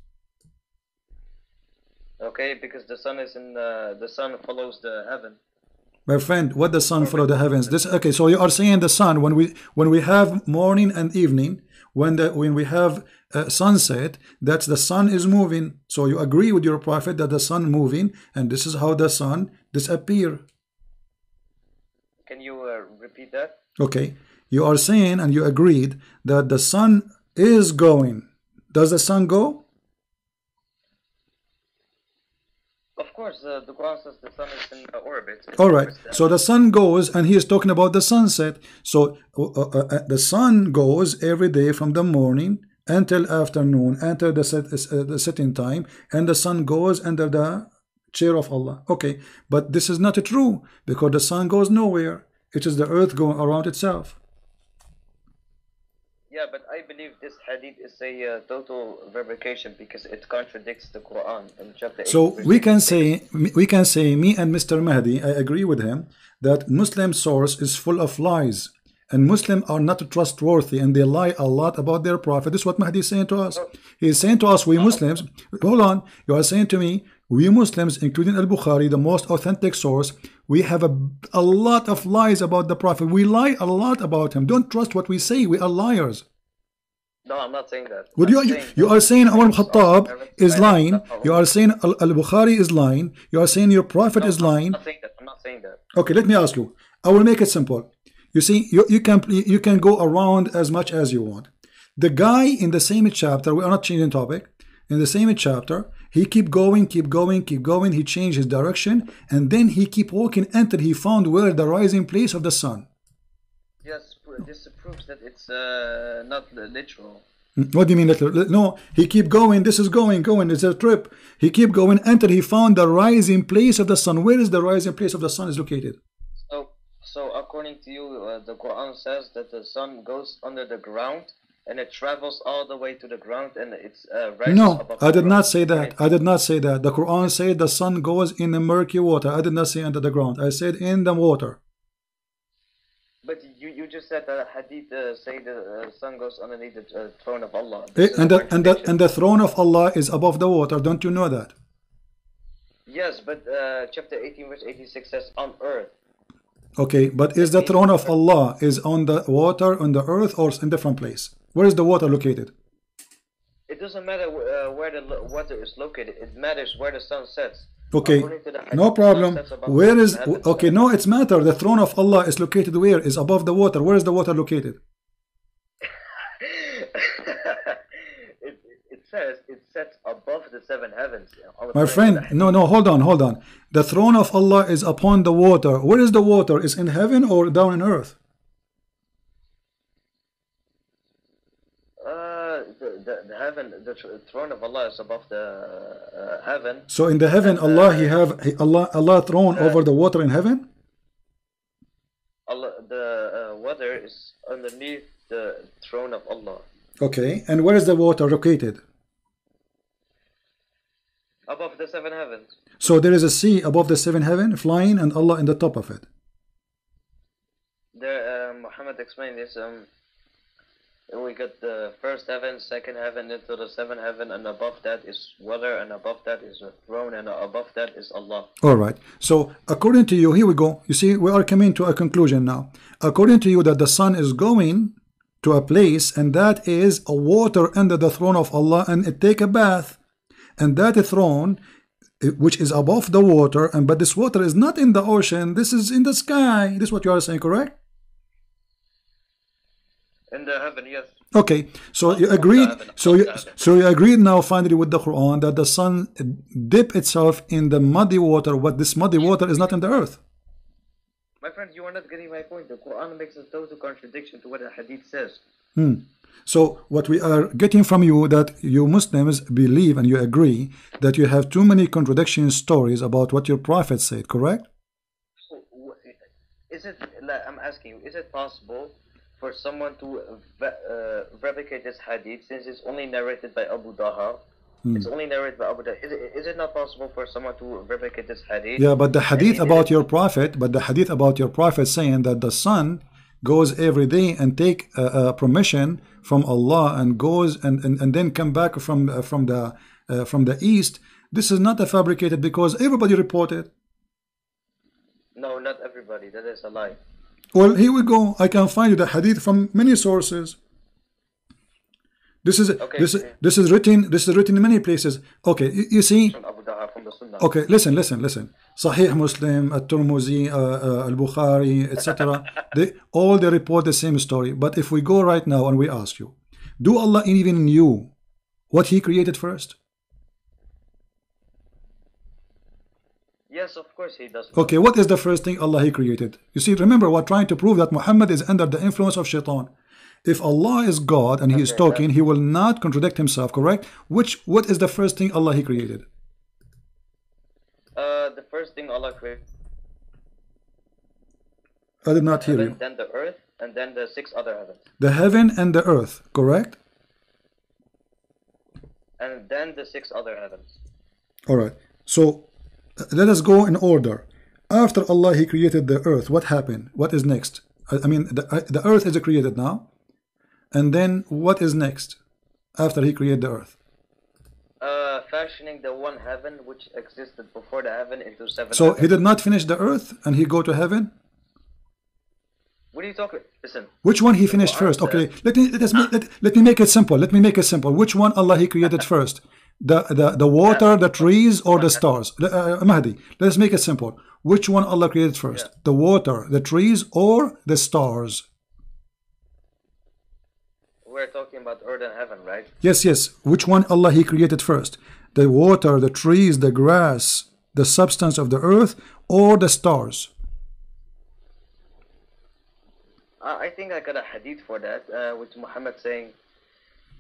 Okay, because the sun is in the sun follows the heaven. My friend, what the sun follow the heavens? Okay, so you are saying the sun when we have morning and evening, when we have sunset, that's the sun is moving. So you agree with your prophet that the sun moving, and this is how the sun disappear. Can you repeat that? Okay, you are saying and you agreed that the sun is going. Does the sun go? Of course, the Quran says the sun is in orbit. All right, so the sun goes, and he is talking about the sunset. So the sun goes every day from the morning until afternoon, until the setting time, and the sun goes under the chair of Allah. Okay, but this is not true, because the sun goes nowhere. It is the earth going around itself. Yeah, but I believe this hadith is a total fabrication because it contradicts the Quran in chapter 8. So we can say, me and Mr. Mahdi, I agree with him, that Muslim source is full of lies, and Muslims are not trustworthy, and they lie a lot about their prophet. This is what Mahdi is saying to us. He is saying to us, we Muslims, hold on, you are saying to me, we Muslims, including Al-Bukhari, the most authentic source, we have a lot of lies about the prophet. We lie a lot about him. Don't trust what we say. We are liars. No, I'm not saying that. Would you are saying Umar al-Khattab is lying. You are saying Al-Bukhari is lying. You are saying your prophet is lying. I'm not saying that. Okay, let me ask you. I will make it simple. You see, you can go around as much as you want. The guy in the same chapter, we are not changing topic. In the same chapter, he keep going. He changed his direction, and then he keep walking until he found where the rising place of the sun. Yes, this proves that it's not literal. What do you mean literal? No, he keep going. This is going. It's a trip. He keep going until he found the rising place of the sun. Where is the rising place of the sun is located? So according to you, the Quran says that the sun goes under the ground, and it travels all the way to the ground, and it's no, I did not say that. I did not say that. The Quran said the sun goes in the murky water. I did not say under the ground. I said in the water. But you just said that hadith say the sun goes underneath the throne of Allah. And the throne of Allah is above the water. Don't you know that? Yes, but chapter 18 verse 86 says on earth. Okay, but is the throne of Allah is on the water, on the earth, or in different place? Where is the water located? It doesn't matter where the water is located. It matters where the sun sets. Okay, no problem. Where is, okay, no, it's matter. The throne of Allah is located where? Is above the water. Where is the water located? It says it sets above the seven heavens. My friend, no, hold on. The throne of Allah is upon the water. Where is the water? Is in heaven or down in earth? The heaven, the throne of Allah is above the heaven. So in the heaven, Allah throne over the water in heaven. Allah, the water is underneath the throne of Allah. Okay, and where is the water located? Above the seven heavens. So there is a sea above the seven heaven, flying, and Allah in the top of it. There, Muhammad explained this. We got the first heaven, second heaven, into the seventh heaven, and above that is water, and above that is a throne, and above that is Allah. All right. So according to you, here we go. You see, we are coming to a conclusion now. According to you, that the sun is going to a place, and that is a water under the throne of Allah, and it take a bath, and that throne, which is above the water, and but this water is not in the ocean. This is in the sky. This is what you are saying, correct? In the heaven, yes. Okay, so you agreed. So you agreed now finally with the Quran that the sun dip itself in the muddy water. What this muddy water is not in the earth. My friend, you are not getting my point. The Quran makes a total contradiction to what the Hadith says. So what we are getting from you that you Muslims believe and you agree that you have too many contradiction stories about what your Prophet said. Correct? Is it? I'm asking you. Is it possible for someone to replicate this hadith, since it's only narrated by Abu Daha? It's only narrated by Abu Daha. Is it not possible for someone to replicate this hadith? Yeah, but the hadith about your prophet, saying that the sun goes every day and take permission from Allah and goes and then come back from the east. This is not a fabricated, because everybody reported. No, not everybody. That is a lie. Well, here we go. I can find you the hadith from many sources. This is okay. this is written in many places. Okay, you see. Okay, listen. Sahih Muslim, At-Tirmidhi, Al-Bukhari, etc. They all report the same story. But if we go right now and we ask you, do Allah even knew what He created first? Yes, of course He does. Okay, what is the first thing Allah He created? You see, remember, we're trying to prove that Muhammad is under the influence of shaitan. If Allah is God and He is talking, He will not contradict Himself, correct? What is the first thing Allah He created? The first thing Allah created. I did not hear you. Then the earth, and then the 6 other heavens. The heaven and the earth, correct? And then the 6 other heavens. All right. So let us go in order. After Allah He created the earth, what happened? What is next? I mean, the earth is created now, and then what is next after He created the earth? Fashioning the one heaven which existed before the heaven into 7. So He did not finish the earth and He go to heaven? What are you talking? Listen. Which one He finished first? Okay, let me make it simple. Which one Allah He created first? The water, the trees, or the stars? Mahdi, let's make it simple. Which one Allah created first? The water, the trees, or the stars? We're talking about earth and heaven, right? Yes. Which one Allah He created first? The water, the trees, the grass, the substance of the earth, or the stars? I think I got a hadith for that, with Muhammad saying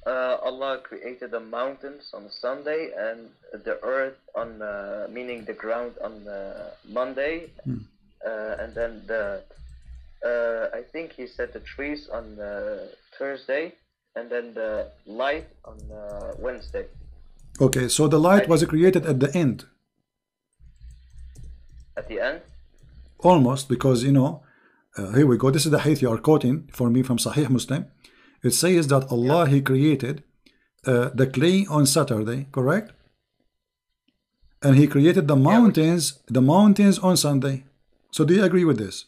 Allah created the mountains on Sunday and the earth on, meaning the ground on Monday, and then I think he said the trees on Thursday, and then the light on Wednesday. Okay, so the light was created at the end. At the end? Almost, because you know, here we go. This is the hadith you are quoting for me from Sahih Muslim. It says that Allah, He created the clay on Saturday, correct? And He created the mountains on Sunday. So do you agree with this?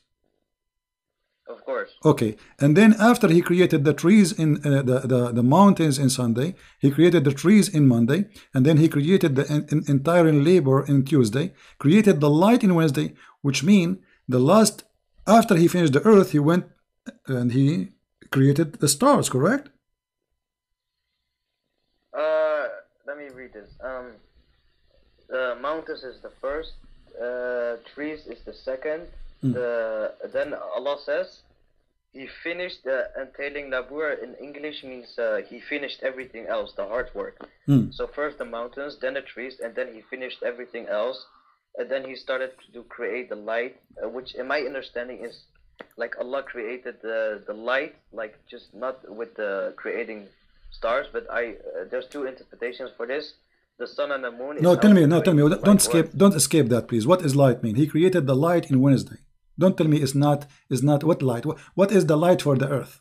Of course. Okay. And then after He created the trees in the mountains in Sunday, He created the trees in Monday, and then He created the entire labor in Tuesday, created the light in Wednesday, which means after He finished the earth, He went and He created the stars, correct? Let me read this. The mountains is the first, trees is the second. Then Allah says He finished the entailing labur in English means He finished everything else, the hard work. So first the mountains, then the trees, and then He finished everything else, and then He started to create the light, which in my understanding is like Allah created the light, like just not with the creating stars, but there's two interpretations for this. The sun and the moon. No, tell me. Don't escape that, please. What is light mean? He created the light in Wednesday. Don't tell me it's not what light. What is the light for the earth?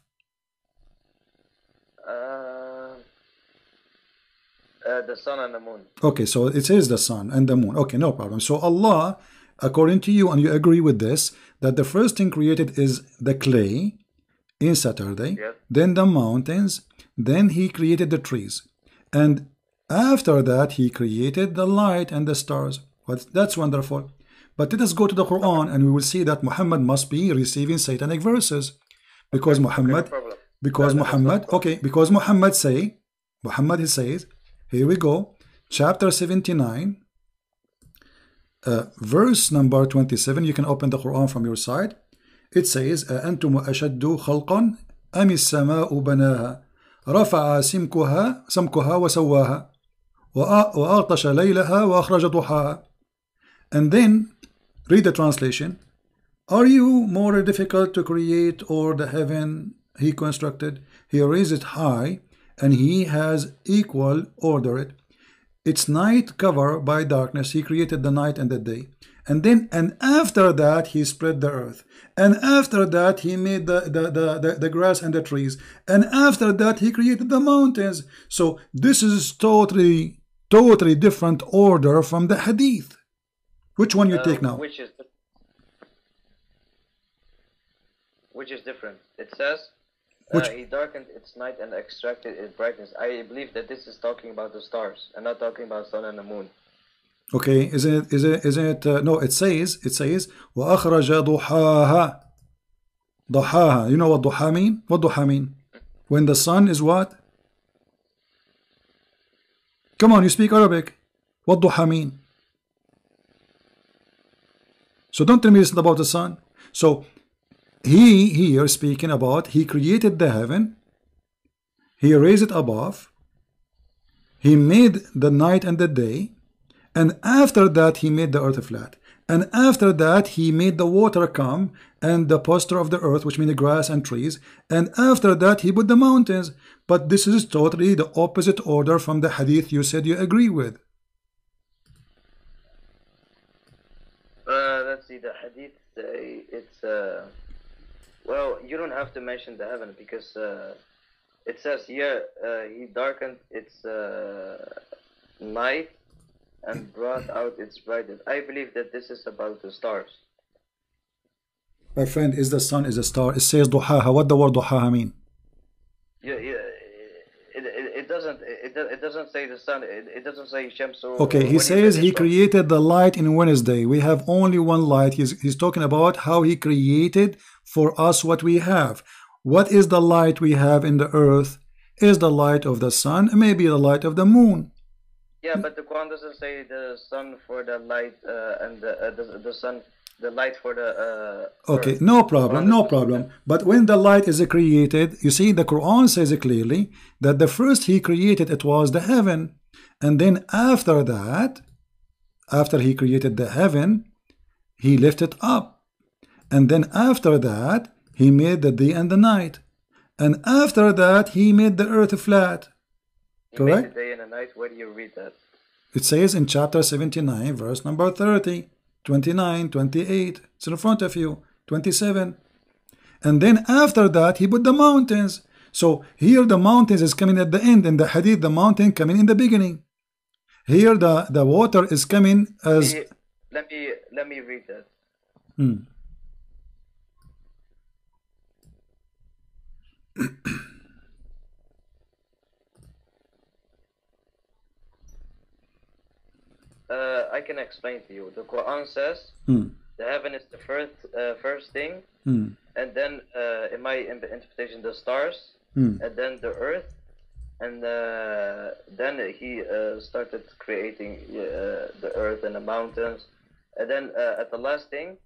The sun and the moon. Okay, so it says the sun and the moon. Okay, no problem. So Allah, according to you, and you agree with this, that the first thing created is the clay in Saturday, then the mountains, then He created the trees, and after that He created the light and the stars. But that's wonderful. But let us go to the Quran, and we will see that Muhammad must be receiving satanic verses, because Muhammad says, here we go, chapter 79, verse number 27. You can open the Quran from your side. It says, أَأَنْتُمْ أَشَدُّ خَلْقًا أَمِ السَّمَاءُ بَنَاهَا رَفَعَ سَمْكُهَا وَسَوَّاهَا وَأَغْطَشَ لَيْلَهَا وَأَخْرَجَ ضُحَاهَا. And then read the translation. Are you more difficult to create, or the heaven He constructed? He raised it high, and He has equal ordered its night cover by darkness. He created the night and the day. And after that He spread the earth, and after that He made the grass and the trees, and after that He created the mountains. So this is totally different order from the hadith. Which one you take now? Which is different. It says He darkened its night and extracted its brightness. I believe that this is talking about the stars and not talking about sun and the moon. Okay, isn't it? No, it says وَأَخْرَجَ ضُحَاهَا. ضحاها. You know what duha mean? What duha mean? When the sun is what? Come on, you speak Arabic. What duha mean? So don't tell me it's about the sun. So He here speaking about He created the heaven, He raised it above, He made the night and the day, and after that He made the earth flat, and after that He made the water come and the posture of the earth, which means the grass and trees, and after that He put the mountains. But this is totally the opposite order from the hadith you said you agree with. Let's see, the hadith it's well, you don't have to mention the heaven, because it says here He darkened its night and brought out its brightness. I believe that this is about the stars. My friend, is the sun is a star? It says duhaha. What the word duhaha mean? It doesn't say the sun. It doesn't say Shamsu. Okay, He says He created the light in Wednesday. We have only one light. He's talking about how He created for us what we have. What is the light we have in the earth? Is the light of the sun, maybe the light of the moon. Yeah, but the Quran doesn't say the sun for the light and the sun, the light for the okay, earth. no problem. But when the light is created, you see, the Quran says clearly that the first He created, it was the heaven, and then after that, after He created the heaven, He lifted up, and then after that He made the day and the night, and after that He made the earth flat. Correct? He made the day and the night. Where do you read that? It says in chapter 79, verse number 30, 29, 28. It's in front of you. 27. and then after that he put the mountains. So here the mountains is coming at the end. In the hadith, the mountain coming in the beginning. Here the water is coming as. Let me read that. I can explain to you. The Quran says the heaven is the first thing, and then in my interpretation the stars, and then the earth, and then he started creating the earth and the mountains, and then at the last thing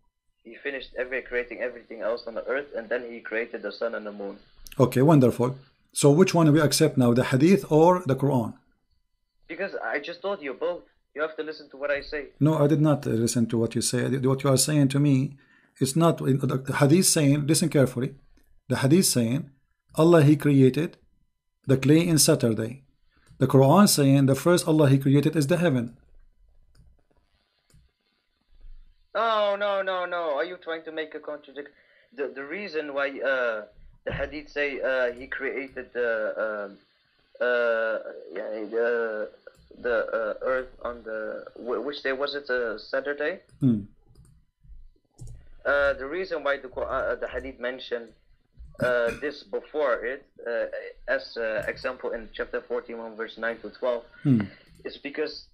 he finished creating everything else on the earth, and then he created the sun and the moon. Okay, wonderful. So which one do we accept now, the hadith or the Quran? Because I just told you both. You have to listen to what I say. No, I did not listen to what you say. What you are saying to me, it's not the hadith saying, listen carefully. The hadith saying, Allah He created the clay in Saturday. The Quran saying the first Allah He created is the heaven. No. Are you trying to make a contradiction? The reason why the hadith say He created the earth on which day was it? Saturday. The reason why the hadith mentioned this before it, as example in chapter 41 verse 9 to 12, is because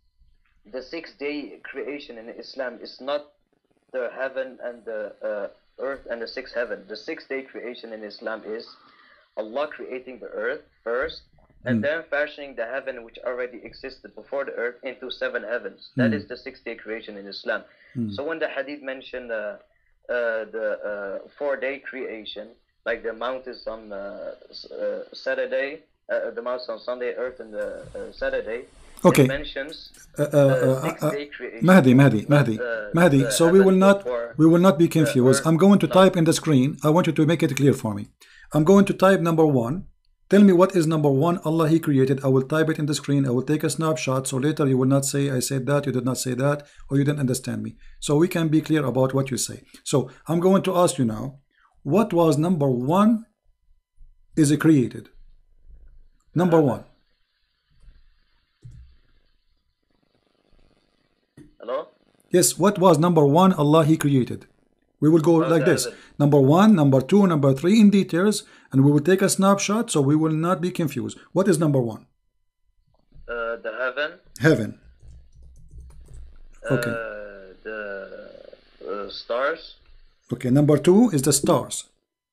the 6-day creation in Islam is not the heaven and the earth and the sixth heaven. The 6-day creation in Islam is Allah creating the earth first, and then fashioning the heaven which already existed before the earth into 7 heavens. That is the 6-day creation in Islam. So when the hadith mentioned the 4-day creation, like the mountains on Saturday, the mountains on Sunday, earth and Saturday, okay, it mentions the 6-day creation. Mahdi. So we will not be confused. I'm going to type in the screen. I want you to make it clear for me. I'm going to type number 1. Tell me what is number 1 Allah He created. I will type it in the screen. I will take a snapshot, so later you will not say I said that, you did not say that, or you didn't understand me. So we can be clear about what you say. So I'm going to ask you now, what was number 1 is created? Number 1. Hello? Yes, what was number 1 Allah He created? We will go like this. Number 1, number 2, number 3 in details, and we will take a snapshot so we will not be confused. What is number 1? The heaven. Heaven. Okay. The stars. Okay, number 2 is the stars.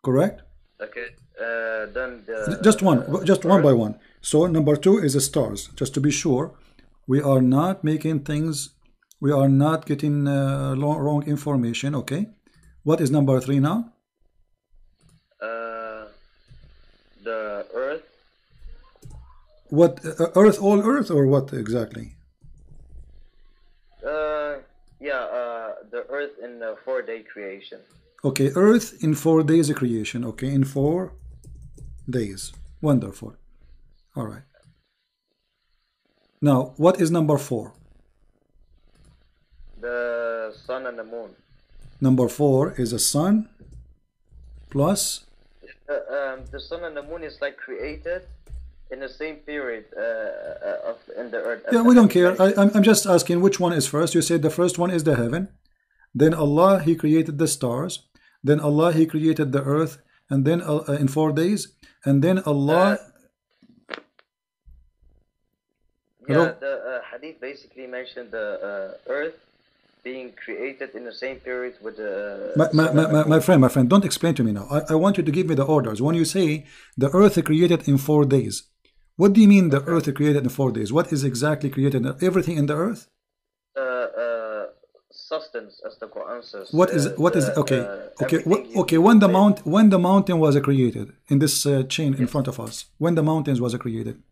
Correct? Okay. Then the just one by one. So number 2 is the stars. Just to be sure, we are not making things, we are not getting wrong information. Okay. What is number 3 now? The earth. What earth? All earth, or what exactly? The earth in the 4-day creation. Okay, earth in 4 days of creation. Okay, in 4 days. Wonderful. All right. Now, what is number 4? The sun and the moon. Number 4 is the sun plus. The sun and the moon is like created in the same period in the earth. Yeah, we don't care. I'm just asking which one is first. You said the first one is the heaven. Then Allah He created the stars. Then Allah He created the earth, and then in 4 days, and then Allah. The hadith basically mentioned the earth being created in the same period with the. My friend, don't explain to me now. I want you to give me the orders. When you say the earth created in 4 days, what do you mean the earth created in 4 days? What is exactly created? Everything in the earth? Substance, as the Quran says. What is okay? When the mountain was created in this chain in front of us, when the mountains was created?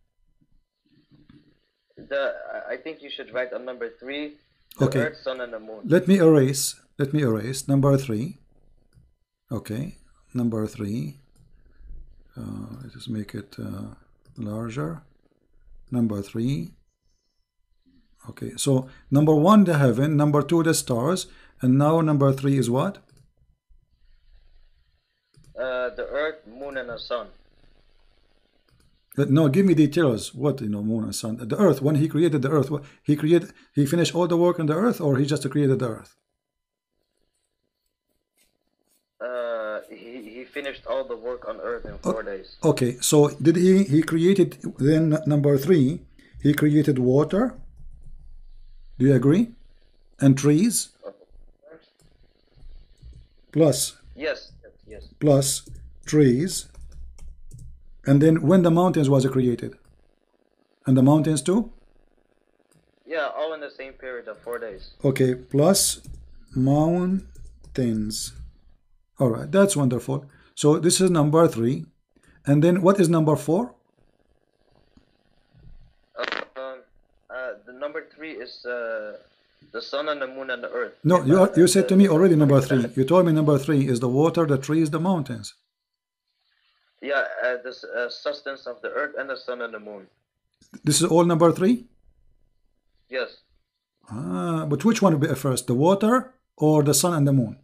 I think you should write on number 3. Okay. Earth, sun, and the moon. Let me erase number 3. Okay, number 3. Let's just make it larger. Number 3. Okay, so number 1 the heaven, number 2 the stars, and now number 3 is what? The earth, moon, and the sun. No, give me details. What, moon and sun? The earth, when he created the earth, he finished all the work on the earth, or he just created the earth? He finished all the work on earth in 4 days. Okay, so did he created, then number 3, he created water? Do you agree? And trees? Plus? Yes. Plus trees. And then when the mountains was created? And the mountains too? Yeah, all in the same period of 4 days. Okay, plus mountains. All right, that's wonderful. So this is number 3. And then what is number 4? The number 3 is the sun and the moon and the earth. No, you said to me already number 3. You told me number 3 is the water, the trees, the mountains. Yeah, the substance of the earth and the sun and the moon. This is all number 3? Yes. But which one will be first, the water or the sun and the moon?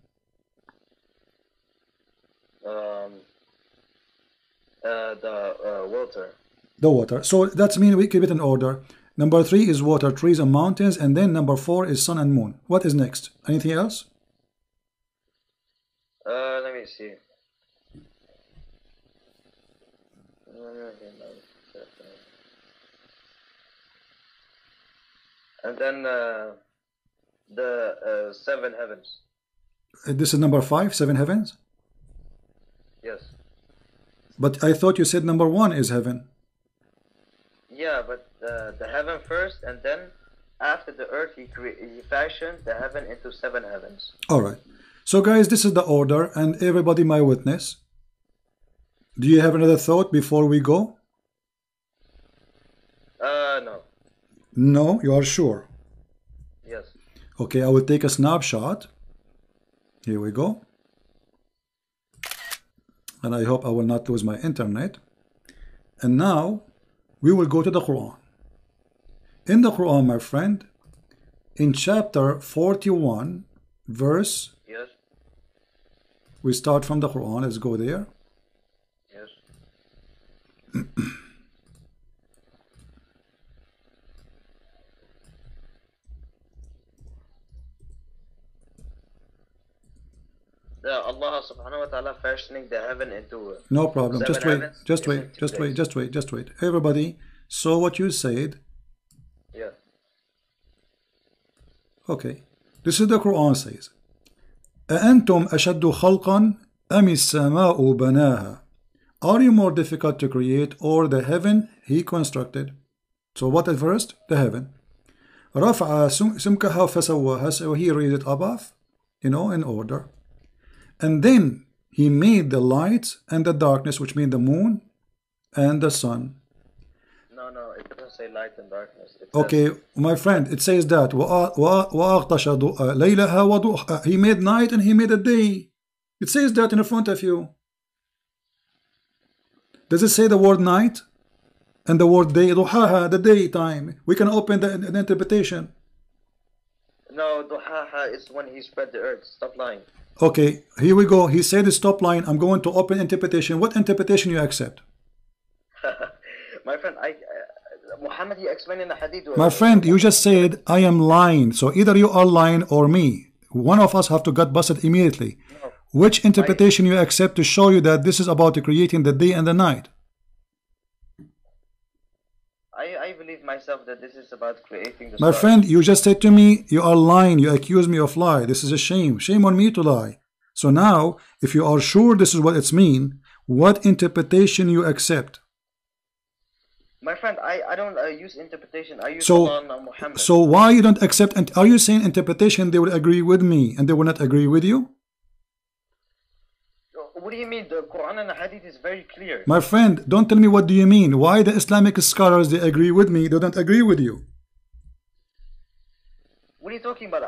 The water. The water. So that's mean we keep it in order. Number 3 is water, trees, and mountains, and then number 4 is sun and moon. What is next? Anything else? Let me see. And then the 7 heavens. This is number 5, 7 heavens? Yes. But I thought you said number 1 is heaven. Yeah, but the heaven first, and then after the earth, he fashioned the heaven into 7 heavens. All right. So guys, this is the order, and everybody my witness. Do you have another thought before we go? No. No, you are sure? Yes. Okay, I will take a snapshot. Here we go. And I hope I will not lose my internet. And now we will go to the Quran. In the Quran, my friend, in chapter 41, verse, yes, we start from the Quran. Let's go there. Yes. Allah subhanahu wa ta'ala fashioning the heaven into no problem. Just wait. Heavens, Just wait. Everybody saw what you said. Yeah. Okay. This is the Quran says. أَأَنْتُمْ أَشَدُّ خَلْقًا أَمِ السَّمَاءُ بَنَاهَا. Are you more difficult to create, or the heaven he constructed? So what at first? The heaven. رَفَعَ سُمْكَهَا فَسَوَّاهَا. So he raised it above, in order. And then he made the light and the darkness, which mean the moon and the sun. No, it doesn't say light and darkness. Okay, my friend, it says that he made night and he made a day. It says that in front of you. Does it say the word night and the word day? The daytime. We can open the interpretation. No, duhaha is when he spread the earth. Stop lying. Okay, here we go. He said stop line. I'm going to open interpretation. What interpretation you accept? My friend, Muhammad, you explained in the hadith. My friend, you just said I am lying. So either you are lying or me. One of us have to get busted immediately. No. Which interpretation you accept to show you that this is about creating the day and the night? I believe myself that this is about creating the My friend, you just said to me, you are lying. You accuse me of lie. This is a shame. Shame on me to lie. So now, if you are sure this is what it's mean, what interpretation you accept? My friend, I don't use interpretation. I use Muhammad. So why you don't accept? And are you saying interpretation they will agree with me and they will not agree with you? What do you mean? The Quran and the Hadith is very clear. My friend, don't tell me what do you mean. Why the Islamic scholars they agree with me, they don't agree with you? What are you talking about?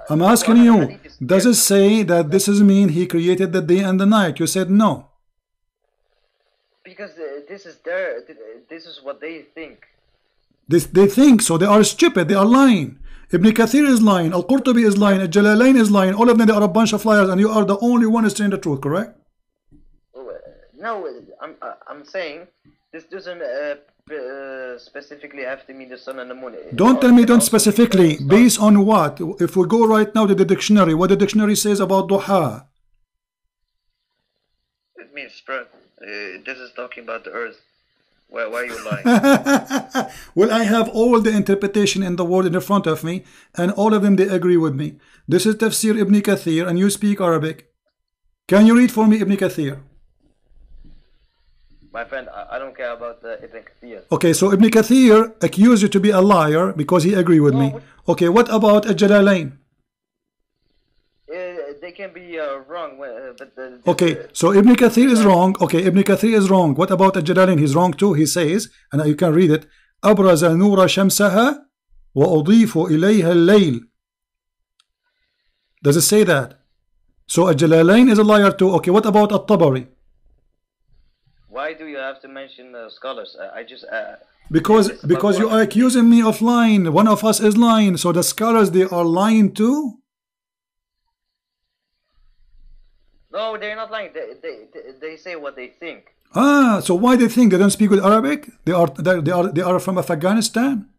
I'm asking you, does it say that this is mean he created the day and the night? You said no. Because this is what they think. They think, so they are stupid, they are lying. Ibn Kathir is lying, Al-Qurtubi is lying, Al-Jalalain is lying, all of them they are a bunch of liars, and you are the only one who is saying the truth, correct? No, I'm saying this doesn't specifically have to mean the sun and the moon. Don't tell me don't specifically. Based on what? If we go right now to the dictionary, what the dictionary says about duha? It means spread. This is talking about the earth. Why are you lying? Well, I have all the interpretation in the world in front of me, and all of them, they agree with me. This is Tafsir Ibn Kathir, and you speak Arabic. Can you read for me Ibn Kathir? My friend, I don't care about Ibn Kathir. Okay, so Ibn Kathir accused you to be a liar because he agreed with me. Okay, what about Al-Jalalain? They can be wrong, but okay, so Ibn Kathir is wrong. Okay, Ibn Kathir is wrong. What about Al-Jalalain? He's wrong too. He says, and you can read it, أبرز نور شمسها وأضيف إليها الليل. Does it say that? So Al-Jalalain is a liar too. Okay, what about At-Tabari? Why do you have to mention scholars? I just because you are accusing me of lying. One of us is lying. So the scholars, they are lying too. No, they're not lying. They say what they think. Ah, so why they think they don't speak with Arabic? They are from Afghanistan.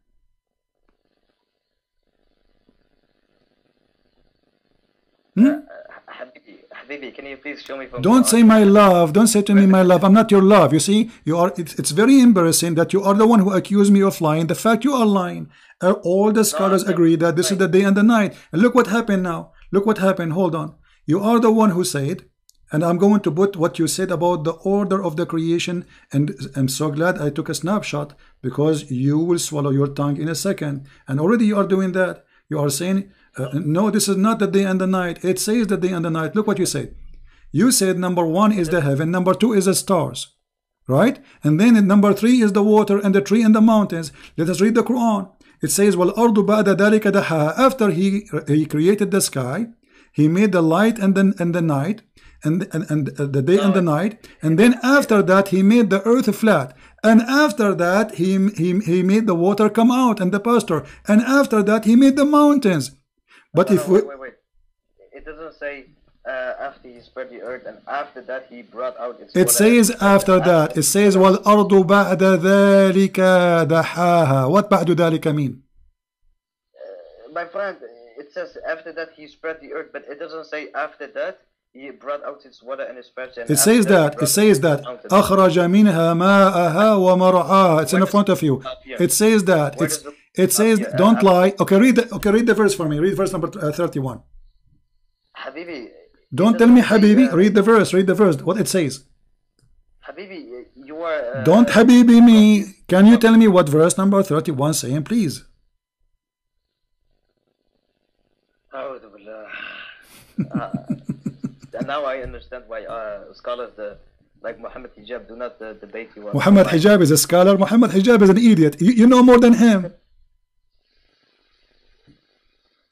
Habibi, can you please show me from Don't say my love. Don't say to me my love. I'm not your love. You see, you are. It's very embarrassing that you are the one who accused me of lying. The fact you are lying. All the scholars agree that this is the day and the night. And look what happened now. Look what happened. Hold on. You are the one who said, and I'm going to put what you said about the order of the creation. And I'm so glad I took a snapshot, because you will swallow your tongue in a second. And already you are doing that. You are saying, no, this is not the day and the night. It says the day and the night. Look what you said. You said number 1 is the heaven, number 2 is the stars, right? And then number 3 is the water and the tree and the mountains. Let us read the Quran. It says, وَالْأَرْضُ بَعْدَ ذَلِكَ دَحَاهَا. After he created the sky, he made the light and the night, and the day and the night. And then after that, he made the earth flat. And after that, he made the water come out and the pasture. And after that, he made the mountains. But wait. It doesn't say after he spread the earth and after that he brought out its. It says after that. It says وَالْأَرْضُ بَعْدَ ذَلِكَ دَحَاهَا. What بَعْدُ ذَلِكَ mean? My friend, it says after that he spread the earth, but it doesn't say after that he brought out its water and its patch. It says that. It says that. أَخْرَجَ مِنْهَا مَاءَهَا وَمَرْعَاهَا. It's in front of you. It says that. It says, don't lie. Okay, read the verse for me. Read verse number 31. Habibi. Don't tell me Habibi. Read the verse. Read the verse. What it says. Habibi, you are. Don't Habibi me. Can you tell me what verse number 31 saying, please? And now I understand why scholars like Muhammad Hijab do not debate you. Muhammad Hijab is a scholar. Muhammad Hijab is an idiot. You know more than him.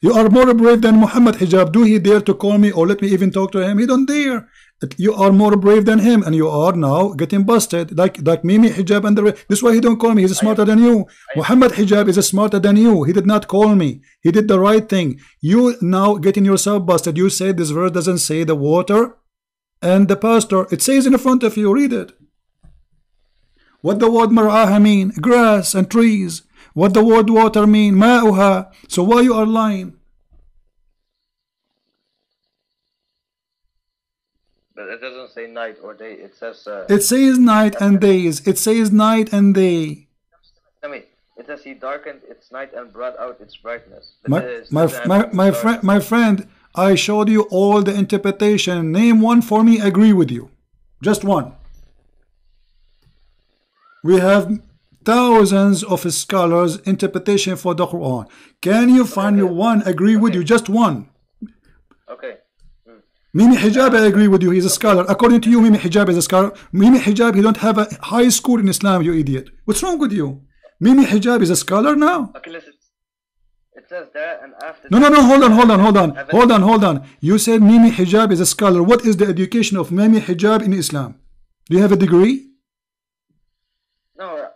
You are more brave than Muhammad Hijab. Do he dare to call me or let me even talk to him? He don't dare. You are more brave than him, and you are now getting busted like Mimi Hijab and the rest. This is why he don't call me. He's smarter than you. Muhammad Hijab is smarter than you. He did not call me. He did the right thing. You now getting yourself busted. You say this verse doesn't say the water and the pasture. It says in front of you. Read it. What the word mar'aha mean? Grass and trees. What the word water mean? Ma'uha. So why you are lying? But it doesn't say night or day. It says night and days. It says night and day. I mean, it says he darkened its night and brought out its brightness. My friend, I showed you all the interpretation. Name one for me. Agree with you. Just one. We have thousands of scholars interpretation for the Quran. Can you find me one agree with you? Just one. Okay. Mimi Hijab, I agree with you. He's a scholar. According to you, Mimi Hijab is a scholar. Mimi Hijab, he don't have a high school in Islam, you idiot. What's wrong with you? Mimi Hijab is a scholar now. Okay, listen. It says that and after. No. Hold on. You said Mimi Hijab is a scholar. What is the education of Mimi Hijab in Islam? Do you have a degree? No,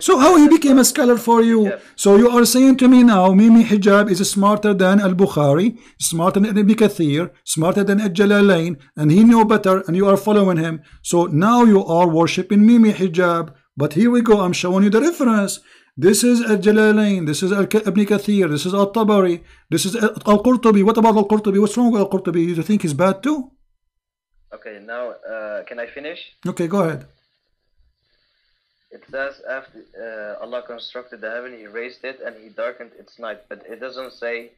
So how he became a scholar for you? So you are saying to me now, Mimi Hijab is smarter than Al-Bukhari, smarter than Ibn Kathir, smarter than Al-Jalalain, and he knew better, and you are following him. So now you are worshipping Mimi Hijab. But here we go, I'm showing you the reference. This is Al-Jalalain, this is Ibn Kathir, this is Al-Tabari, this is Al-Qurtubi. What about Al-Qurtubi? What's wrong with Al-Qurtubi? You think he's bad too? Okay, now can I finish? Okay, go ahead. It says after Allah constructed the heaven, He raised it and He darkened its night. But it doesn't say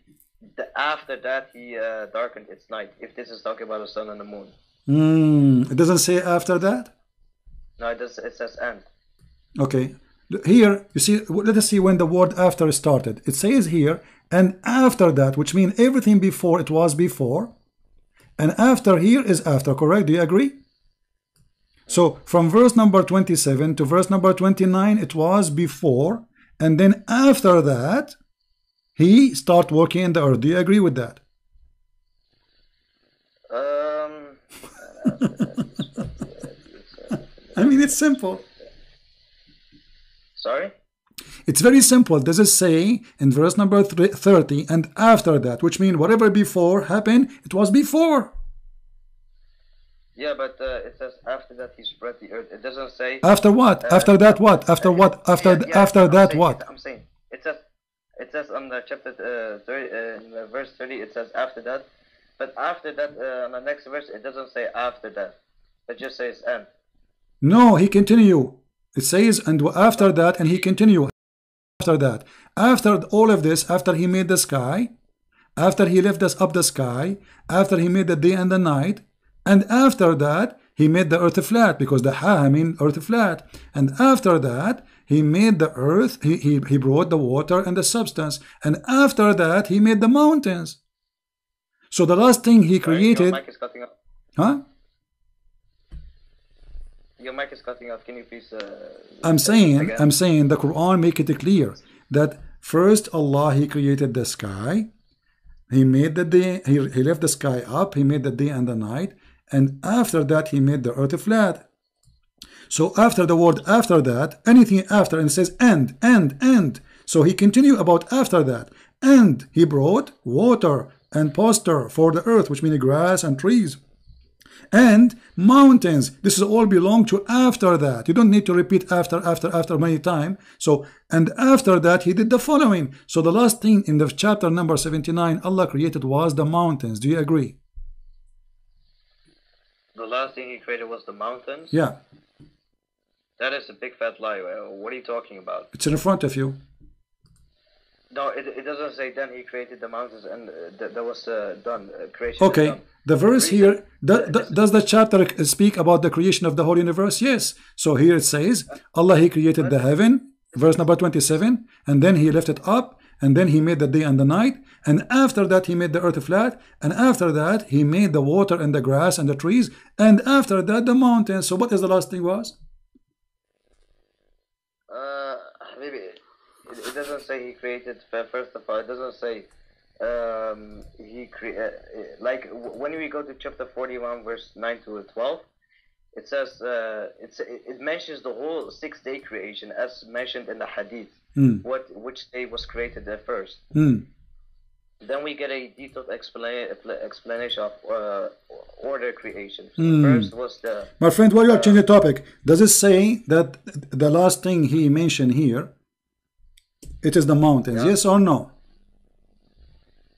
after that He darkened its night. If this is talking about the sun and the moon. It doesn't say after that? No, it does. It says and. Okay. Here, you see, let us see when the word after started. It says here, and after that, which means everything before it was before. And after here is after, correct? Do you agree? So from verse number 27 to verse number 29, it was before, and then after that, he started working in the earth. Do you agree with that? I mean, it's simple. Sorry? It's very simple. Does it say in verse number 30, and after that, which means whatever before happened, it was before. Yeah, but it says after that He spread the earth. It doesn't say after what? After that what? After what? After after that what? I'm saying it says on the chapter 30, in verse 30, it says after that. But after that, on the next verse, it doesn't say after that. It just says and. No, he continue. It says and after that, and he continue after that. After all of this, after he made the sky, after he lifted us up the sky, after he made the day and the night. And after that, he made the earth flat, because the ha mean earth flat. And after that, he made the earth, he brought the water and the substance. And after that, he made the mountains. So the last thing he created... Your mic is cutting off. Huh? Your mic is cutting off. Can you please... I'm saying the Quran make it clear that first Allah, he created the sky. He made the day, he left the sky up, he made the day and the night. And after that, he made the earth flat. So after the word after that, anything after, and it says and. So he continued about after that. And he brought water and pasture for the earth, which means grass and trees. And mountains. This is all belong to after that. You don't need to repeat after many times. So, and after that, he did the following. So the last thing in the chapter number 79, Allah created was the mountains. Do you agree? The last thing He created was the mountains? Yeah. That is a big fat lie. What are you talking about? It's in front of you. No, it doesn't say then He created the mountains and that was done. Creation. Okay. Done. The verse here, does the chapter speak about the creation of the whole universe? Yes. So here it says, Allah, he created the heaven, verse number 27, and then he lifted up, and then he made the day and the night, and after that he made the earth flat, and after that he made the water and the grass and the trees, and after that the mountains. So what is the last thing was? Maybe it doesn't say He created, first of all, it doesn't say He created, like when we go to chapter 41 verse 9 to 12, it says it mentions the whole 6-day creation as mentioned in the hadith, which day was created at first. Then we get a detailed explanation of order creation. So the first was the... My friend, why you are changing the topic? Does it say that the last thing he mentioned here, it is the mountains, yes or no?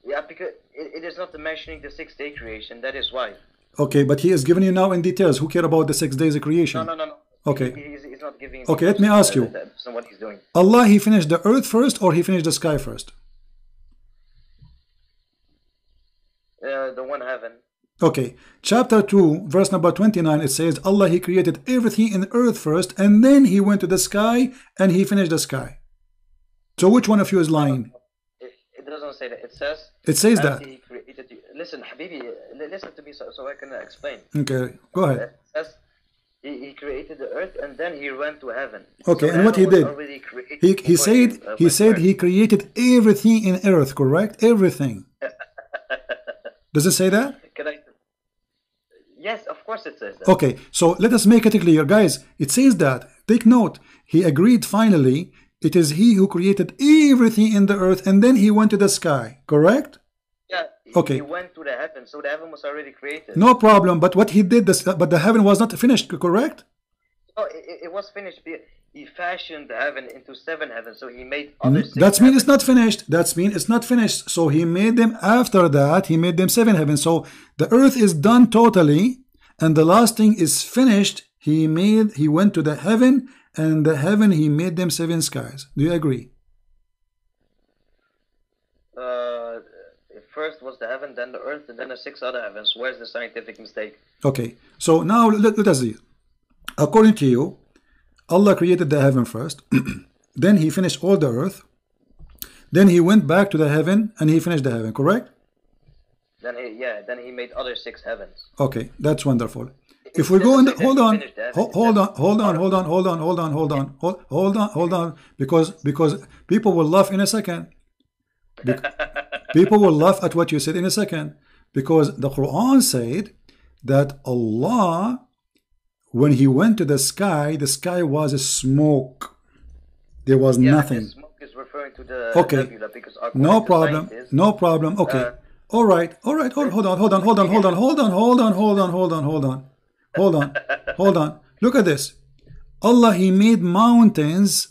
Yeah, because it is not mentioning the 6-day creation, that is why. Okay, but he is giving you now in details. Who care about the 6 days of creation? No. Okay. He's not giving... Okay, let me ask you. That's not what he's doing. Allah, he finished the earth first or he finished the sky first? The one heaven. Okay, chapter 2, verse number 29, it says, Allah, he created everything in earth first, and then he went to the sky, and he finished the sky. So which one of you is lying? It doesn't say that. It says that. He created you. Listen, Habibi, listen to me so I can explain. Okay, go ahead. It says he created the earth, and then he went to heaven. Okay, so and what he did? He said he created everything in earth, correct? Everything. Does it say that? Yes, of course it says that. Okay, so let us make it clear, guys. It says that take note, he agreed finally, it is he who created everything in the earth, and then he went to the sky, correct? Yeah, okay. He went to the heaven, so the heaven was already created. No problem, but what he did, but the heaven was not finished, correct? Oh, it was finished. He fashioned the heaven into 7 heavens, so he made other 6 That means it's not finished. That means it's not finished. So he made them after that. He made them 7 heavens. So the earth is done totally, and the last thing is finished. He went to the heaven, and the heaven he made them 7 skies. Do you agree? First was the heaven, then the earth, and then the 6 other heavens. Where's the scientific mistake? Okay. So now let us see. According to you, Allah created the heaven first. Then he finished all the earth. Then he went back to the heaven and he finished the heaven, correct? Then he made other 6 heavens. Okay, that's wonderful. If we go in the, hold on, because people will laugh in a second. People will laugh at what you said in a second, because the Quran said that Allah, when he went to the sky was a smoke. There was nothing. Smoke is referring to the okay. nebula, because no problem. No problem. Okay. All right. Hold on. Look at this. Allah, he made mountains.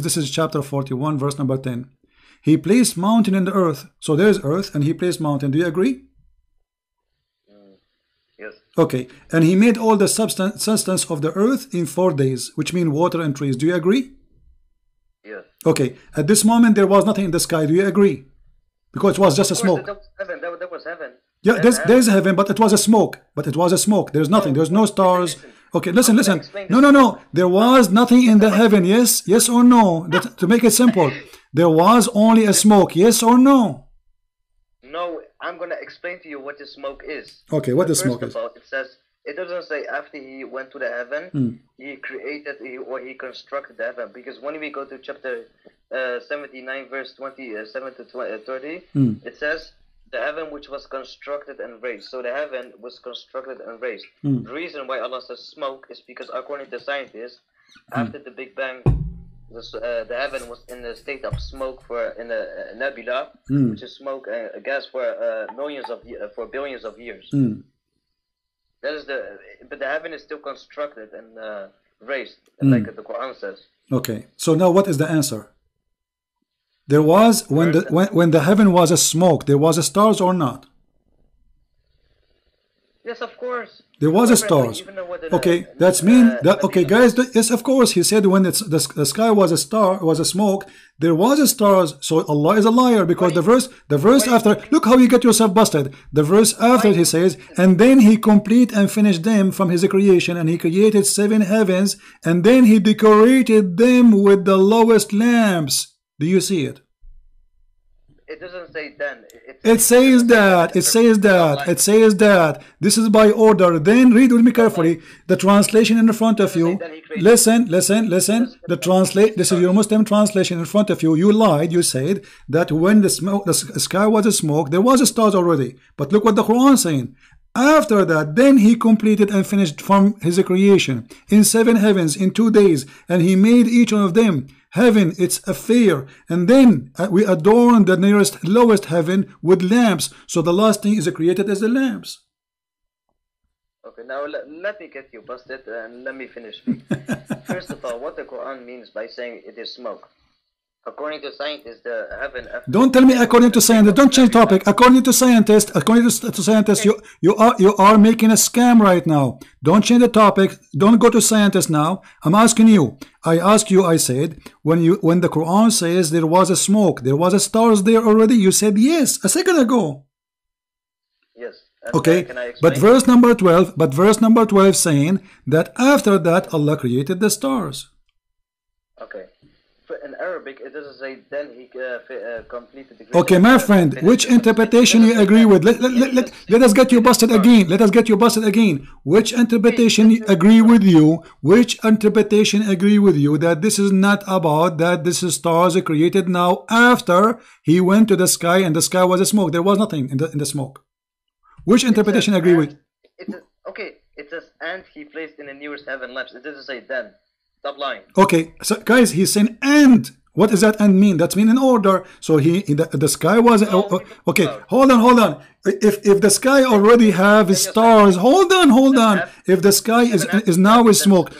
This is chapter 41, verse number 10. He placed mountain in the earth. So there's earth and he placed mountain. Do you agree? Yes. Okay. And he made all the substance of the earth in 4 days, which mean water and trees. Do you agree? Yes. Okay. At this moment, there was nothing in the sky. Do you agree? Because it was just a smoke. That was heaven. Yeah, there's heaven, but it was a smoke. There's nothing. There's no stars. Okay, listen. No. There was nothing in the heaven. Yes or no? To make it simple, there was only a smoke. Yes or no? No, I'm gonna explain to you what the smoke is. Okay, what the smoke is? It says, it doesn't say after he went to the heaven, he created or he constructed the heaven. Because when we go to chapter 79, verse 27 to 30, it says, the heaven which was constructed and raised. So the heaven was constructed and raised. The reason why Allah says smoke is because according to scientists, after the Big Bang, the heaven was in a state of smoke in a nebula, which is smoke, a gas for billions of years. That is but the heaven is still constructed and raised, like the Quran says. Okay, so now what is the answer? There was, when the heaven was a smoke, there was a stars or not? Yes, of course. There was a stars. Okay, that's mean that, okay, guys. Yes, of course. He said when the sky was a smoke, there was a stars. So Allah is a liar, because the verse after. Look how you get yourself busted. The verse after he says, and then he complete and finished them from his creation, and he created 7 heavens, and then he decorated them with the lowest lamps. Do you see it? It doesn't say then. It says that. This is by order. Then read with me carefully the translation in front of you. Listen. This is your Muslim translation in front of you. You lied. You said that when the sky was a smoke, there was a stars already. But look what the Quran is saying. After that, then he completed and finished from his creation in 7 heavens in 2 days, and he made each one of them heaven, its affair, and then we adorn the lowest heaven with lamps. So the last thing is created as the lamps. Okay, now let me get you busted and let me finish. First of all, what the Quran means by saying it is smoke. According to scientists, the heaven. Don't tell me according to scientists. Don't change topic. According to scientists, you are making a scam right now. Don't change the topic. Don't go to scientists now. I'm asking you. I said when the Quran says there was a smoke, there was a stars there already. You said yes a second ago. Yes. Okay. But verse number 12 saying that after that Allah created the stars. Okay. In Arabic, it doesn't say then he completed the creation. Okay, my friend, which interpretation you agree with? Let us get you busted again. Which interpretation agree with you? That this is not about that this is stars are created now after he went to the sky and the sky was a smoke? There was nothing in the smoke. Which interpretation agree with? Okay, It says, and he placed in the nearest heaven lamps. It doesn't say then. Stop lying. Okay, so guys, he's saying and. What does that and mean? That's mean in order. So the sky was okay. Hold on. If the sky already have stars, hold on. If the sky is now with smoke,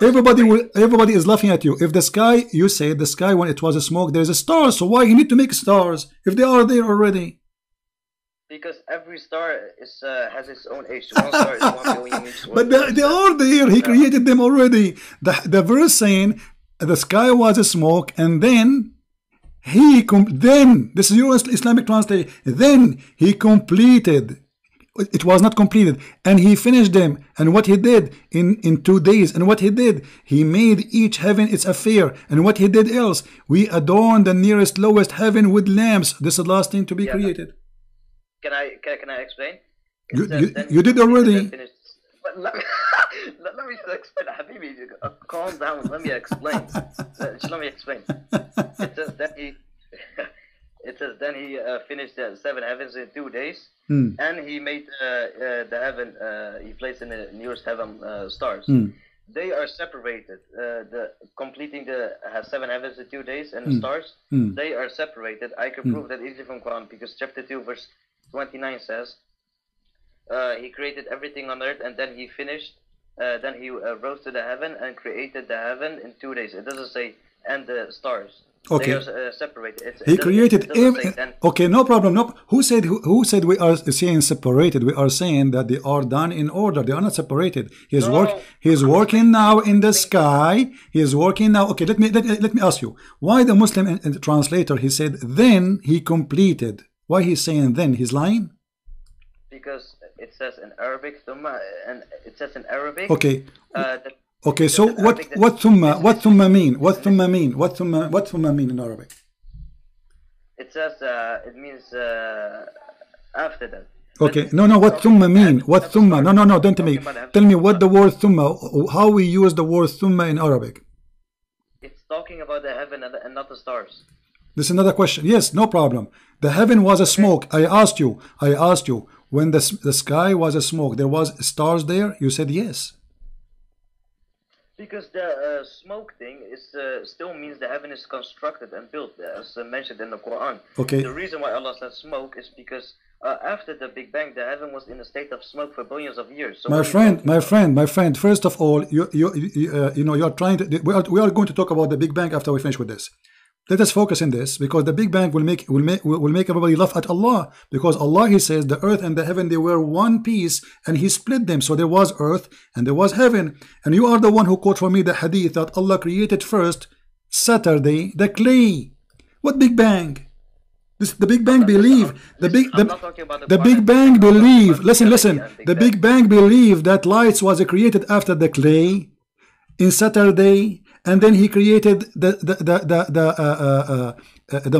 everybody is laughing at you. If the sky, you say the sky when it was a smoke, there's a star. So why you need to make stars if they are there already? Because every star is has its own age. One star is 1 billion each. But they are there. He created them already. The verse saying the sky was a smoke, and then this is your Islamic translation. Then he completed. It was not completed, and he finished them. And what he did in 2 days, and what he did, he made each heaven its affair. And what he did else, we adorned the nearest lowest heaven with lamps. This is the last thing to be created. Can I explain? You did already. But let me explain, Habibi. Calm down. Let me explain. Let me explain. It says that he. It says then he finished the 7 heavens in 2 days, and he made the heaven. He placed in the nearest heaven stars. They are separated. Completing the 7 heavens in 2 days and the stars. They are separated. I can prove that easily from Quran, because chapter 2 verse 29 says, he created everything on earth, and then he finished. Then he rose to the heaven and created the heaven in 2 days. It doesn't say and the stars. Okay. They are separated. He created okay, no problem. No, who said we are saying separated? We are saying that they are done in order. They are not separated. He is working now in the sky. He is working now. Okay, let me ask you, why the Muslim translator, he said then he completed. Why he's saying then? He's lying? Because it says in Arabic, and it says in Arabic. Okay. Okay, so what thumma mean? What thumma mean in Arabic? It says it means after that. Okay, no, what thumma mean? What thumma? No, don't tell me. Tell me what the word thumma, how we use the word thumma in Arabic. It's talking about the heaven and not the stars. This is another question. Yes, no problem. The heaven was a smoke. I asked you when the sky was a smoke, there was stars there? You said yes. Because the smoke thing is still means the heaven is constructed and built, as mentioned in the Quran. Okay. The reason why Allah said smoke is because after the Big Bang, the heaven was in a state of smoke for billions of years. So my friend. First of all, you're trying to. We are going to talk about the Big Bang after we finish with this. Let us focus on this, because the Big Bang will make everybody laugh at Allah, because Allah, he says the earth and the heaven, they were one piece, and he split them. So there was earth and there was heaven. And you are the one who quote for me the hadith that Allah created first Saturday the clay. What Big Bang? The Big Bang believe the Big Bang believe. Listen. The Big Bang believe that lights was created after the clay in Saturday. And then he created the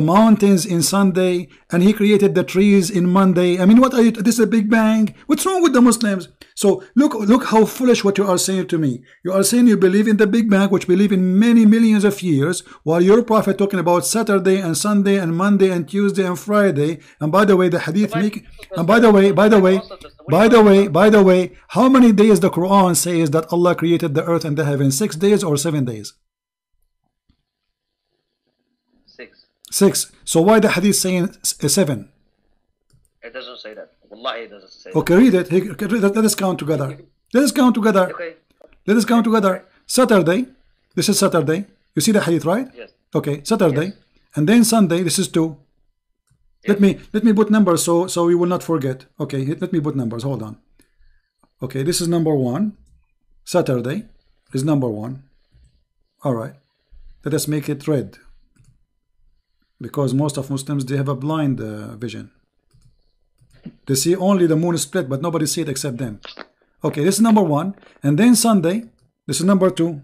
mountains in Sunday, and he created the trees in Monday. I mean, what are you? This is a Big Bang. What's wrong with the Muslims? So look how foolish what you are saying to me. You are saying you believe in the Big Bang, which believe in many millions of years, while your prophet talking about Saturday and Sunday and Monday and Tuesday and Friday. And by the way, the hadith make. And by the way, how many days the Quran says that Allah created the earth and the heaven? 6 days or 7 days? 6. So why the hadith saying 7? It doesn't say that. Wallahi, it doesn't say okay, read it. Let us count together. Let us count together. Okay. Let us count together. Saturday. This is Saturday. You see the hadith, right? Yes. Okay, Saturday. Yes. And then Sunday, this is 2. Yes. Let me put numbers so we will not forget. Okay, let me put numbers. Hold on. Okay, this is number 1. Saturday is number 1. All right. Let us make it red, because most of Muslims, they have a blind vision. They see only the moon split, but nobody see it except them. Okay, this is number 1. And then Sunday, this is number 2.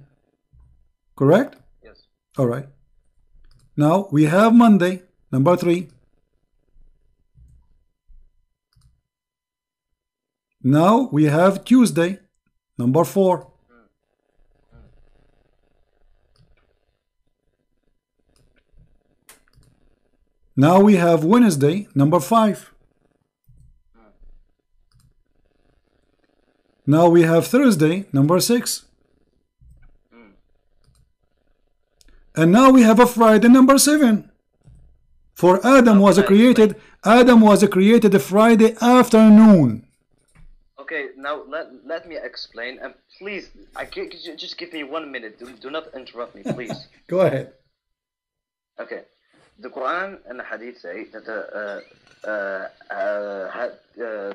Correct? Yes. All right. Now we have Monday, number 3. Now we have Tuesday, number 4. Now we have Wednesday, number 5. Now we have Thursday, number 6. And now we have a Friday, number 7. For Adam was created a Friday afternoon. Okay, now let me explain, and please, just give me 1 minute. Do not interrupt me, please. Go ahead. Okay, the Quran and the Hadith say that the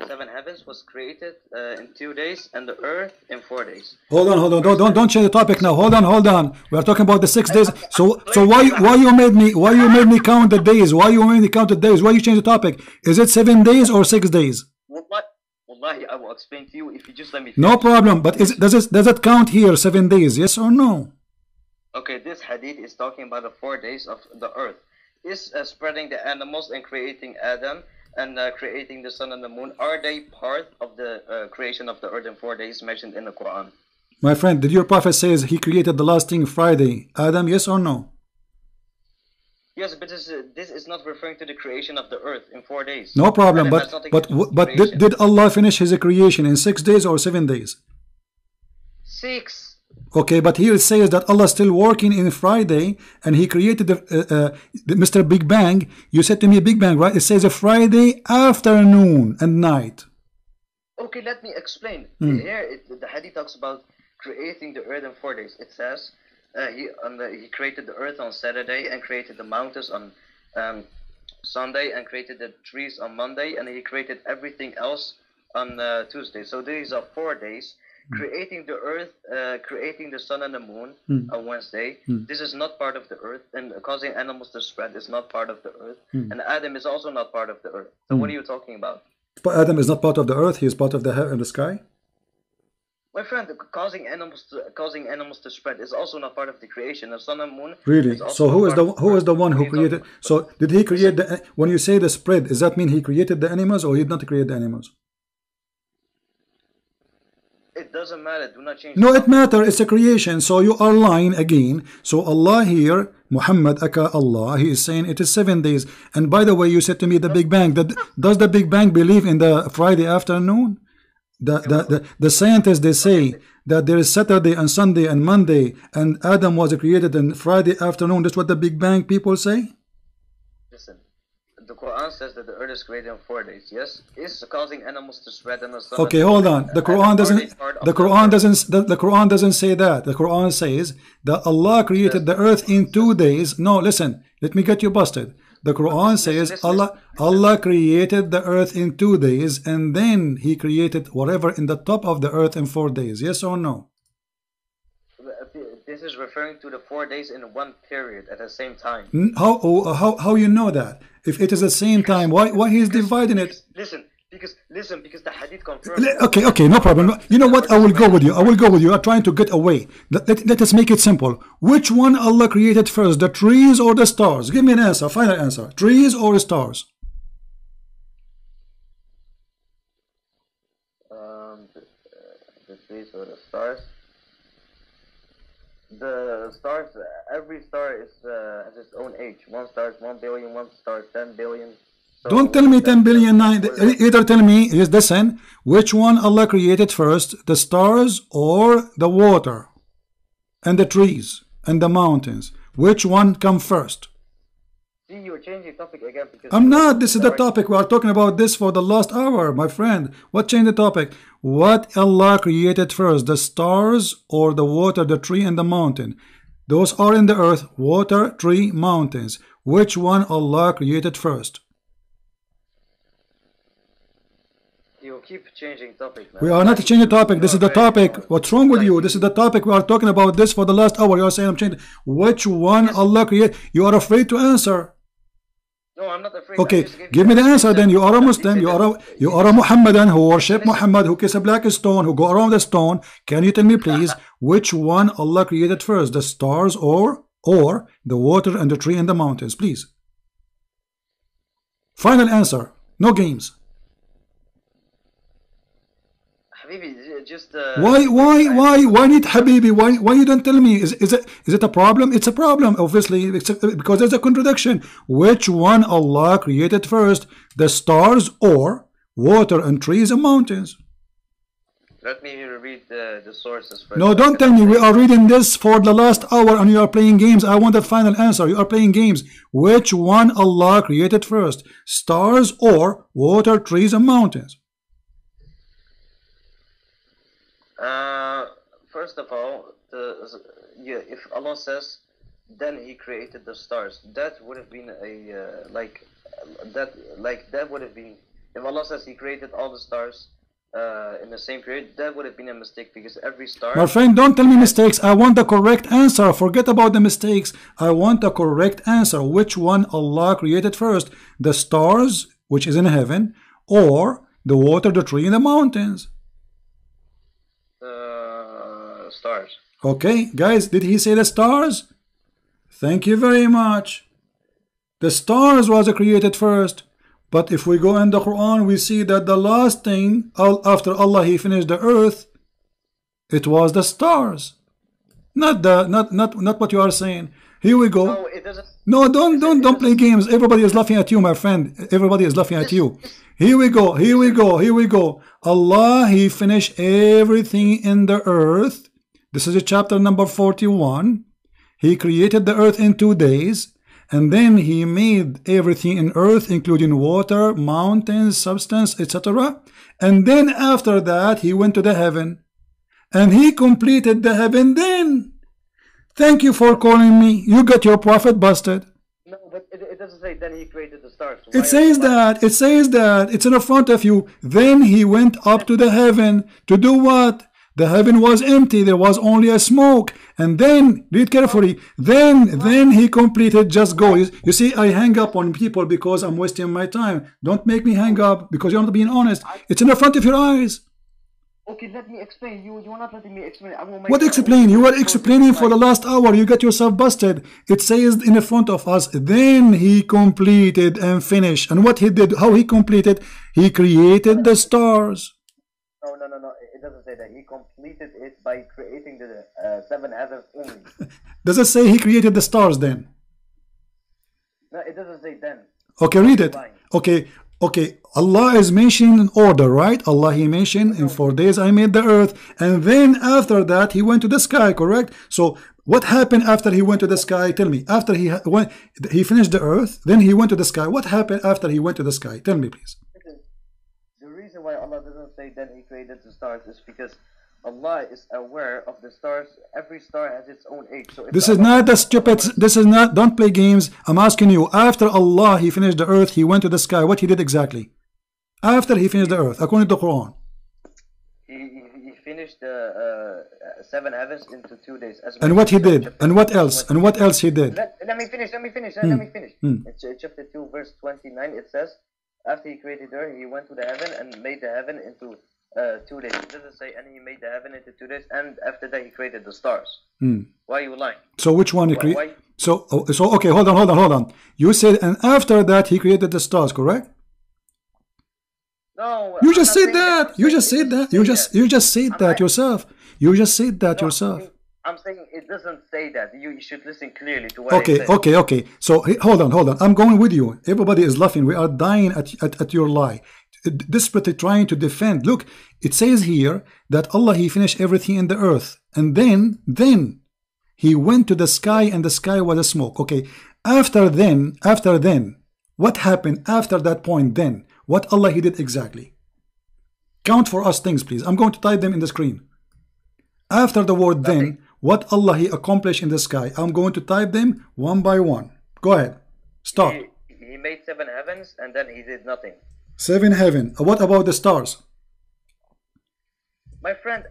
7 heavens was created in 2 days, and the earth in 4 days. Hold on. Don't change the topic now. Hold on. We are talking about the 6 days. So why you made me count the days? Why you made me count the days? Why you change the topic? Is it 7 days or 6 days? Wallahi, I will explain to you if you just let me finish. No problem. But does it count here 7 days? Yes or no? Okay, this hadith is talking about the 4 days of the earth. Is spreading the animals and creating Adam and creating the sun and the moon. Are they part of the creation of the earth in 4 days mentioned in the Quran? My friend, did your prophet says he created the last thing Friday? Adam, yes or no? Yes, but this is not referring to the creation of the earth in 4 days. No problem, but did Allah finish his creation in 6 days or 7 days? 6. Okay, but here it says that Allah is still working in Friday, and He created the Mr. Big Bang. You said to me Big Bang, right? It says a Friday afternoon and night. Okay, let me explain. Here, the hadith talks about creating the earth in 4 days. It says he created the earth on Saturday and created the mountains on Sunday and created the trees on Monday, and He created everything else on Tuesday. So these are 4 days. Creating the earth, creating the sun and the moon on Wednesday. This is not part of the earth, and causing animals to spread is not part of the earth. And Adam is also not part of the earth. So what are you talking about? But Adam is not part of the earth. He is part of the heaven and the sky. My friend, causing animals to spread is also not part of the creation. The sun and moon. Really? So who is the one who created? So did He create the? When you say the spread, does that mean He created the animals, or He did not create the animals? It doesn't matter. Do not change. No, it matters. It's a creation. So you are lying again. So Allah here, Muhammad aka Allah, He is saying it is 7 days. And by the way, you said to me the Big Bang. Does the Big Bang believe in the Friday afternoon? The scientists, they say that there is Saturday and Sunday and Monday, and Adam was created on Friday afternoon. That's what the Big Bang people say. Listen. The Quran says that the earth is created in 4 days. Yes, is causing animals to spread in the sun. Okay, hold on. The Quran doesn't. The Quran doesn't say that. The Quran says that Allah created the earth in 2 days. No, listen. Let me get you busted. The Quran says Allah created the earth in 2 days, and then He created whatever in the top of the earth in 4 days. Yes or no? This is referring to the 4 days in one period at the same time. How you know that? If it is the same time, why He is dividing it? Listen, because the hadith confirms. Okay, no problem. You know what? I will go with you. I'm trying to get away. Let us make it simple. Which one Allah created first, the trees or the stars? Give me an answer, final answer. Trees or stars? The trees or the stars. The stars, every star has its own age. One star is 1 billion, one star is 10 billion. So don't tell me 10 billion, 9. Either tell me, listen, which one Allah created first, the stars or the water and the trees and the mountains? Which one come first? See, you're changing topic again. Because I'm not. This is the topic. We are talking about this for the last hour, my friend. What changed the topic? What Allah created first, the stars or the water, the tree and the mountain? Those are in the earth, water, tree, mountains. Which one Allah created first? You keep changing topic, man. We are not changing topic. This is the topic. What's wrong with you? This is the topic. We are talking about this for the last hour. You are saying I'm changing. Which one Allah created? You are afraid to answer. No, I'm not afraid. Okay, give me the answer then. You are a Muslim. You are a Muhammadan who worship Muhammad, who kiss a black stone, who go around the stone. Can you tell me, please, which one Allah created first, the stars or the water and the tree and the mountains? Please. Final answer. No games. Habibi, just why need Habibi? Why you don't tell me? Is it a problem? It's a problem, obviously, because there's a contradiction. Which one Allah created first, the stars or water and trees and mountains? Let me read the sources first. No, don't tell me. We are reading this for the last hour and you are playing games. I want a final answer. You are playing games. Which one Allah created first? Stars or water, trees, and mountains? First of all, if Allah says, then He created the stars, that would have been a that would have been, if Allah says He created all the stars in the same period, that would have been a mistake, because every star... My friend, don't tell me mistakes. I want the correct answer. Forget about the mistakes. I want the correct answer. Which one Allah created first? The stars, which is in heaven, or the water, the tree, and the mountains? Stars. Okay, guys, did he say the stars? Thank you very much. The stars was created first. But if we go in the Quran, we see that the last thing after Allah He finished the earth, it was the stars. Not what you are saying. Here we go. No, it doesn't. No, don't play games. Everybody is laughing at you, my friend. Everybody is laughing at you. Here we go. Here we go. Here we go. Allah He finished everything in the earth. This is chapter number 41. He created the earth in 2 days. And then He made everything in earth, including water, mountains, substance, etc. And then after that, He went to the heaven. And He completed the heaven then. Thank you for calling me. You got your prophet busted. No, but it doesn't say then He created the stars. It says that. It says that. It's in front of you. Then He went up to the heaven. To do what? The heaven was empty. There was only a smoke. And then, read carefully, then He completed, just go. You see, I hang up on people because I'm wasting my time. Don't make me hang up because you're not being honest. It's in the front of your eyes. Okay, let me explain. You're not letting me explain. What explain? You were explaining for the last hour. You got yourself busted. It says in the front of us, then He completed and finished. And what He did, how He completed, He created the stars. No. It doesn't say that. He completed it by creating the 7 heavens only. Does it say He created the stars then? No, it doesn't say then. Okay, read it. Okay. Allah is mentioning in order, right? Allah He mentioned in 4 days I made the earth. And then after that He went to the sky, correct? So what happened after He went to the sky? Tell me. After He finished the earth, then He went to the sky. What happened after He went to the sky? Tell me, please. The reason why Allah doesn't say then He created the stars is because Allah is aware of the stars. Every star has its own age. So this is not the stupid. This is not. Don't play games. I'm asking you. After Allah He finished the earth, He went to the sky. What He did exactly? After He finished the earth, according to the Quran. He finished the 7 heavens into 2 days. And what He did? And what else? And what else He did? Let me finish. In chapter 2, verse 29, it says, after He created the earth, He went to the heaven and made the heaven into 2 days. It doesn't say, and He made the heaven into 2 days, and after that He created the stars. Why are you lying? So which one He created? So okay, hold on. You said, and after that He created the stars, correct? No. You just said that. You just said that. You just said that yourself. You just said that yourself. I'm saying it doesn't say that. You should listen clearly to what I said. Okay. So hold on. I'm going with you. Everybody is laughing. We are dying at your lie. Desperately trying to defend. Look, it says here that Allah He finished everything in the earth, and then He went to the sky, and the sky was a smoke. Okay. After then, what happened after that point? Then what Allah He did exactly? Count for us things, please. I'm going to type them in the screen. After the word then, what Allah He accomplished in the sky. I'm going to type them one by one. Go ahead. Start. He made 7 heavens, and then He did nothing. 7 heaven. What about the stars? My friend,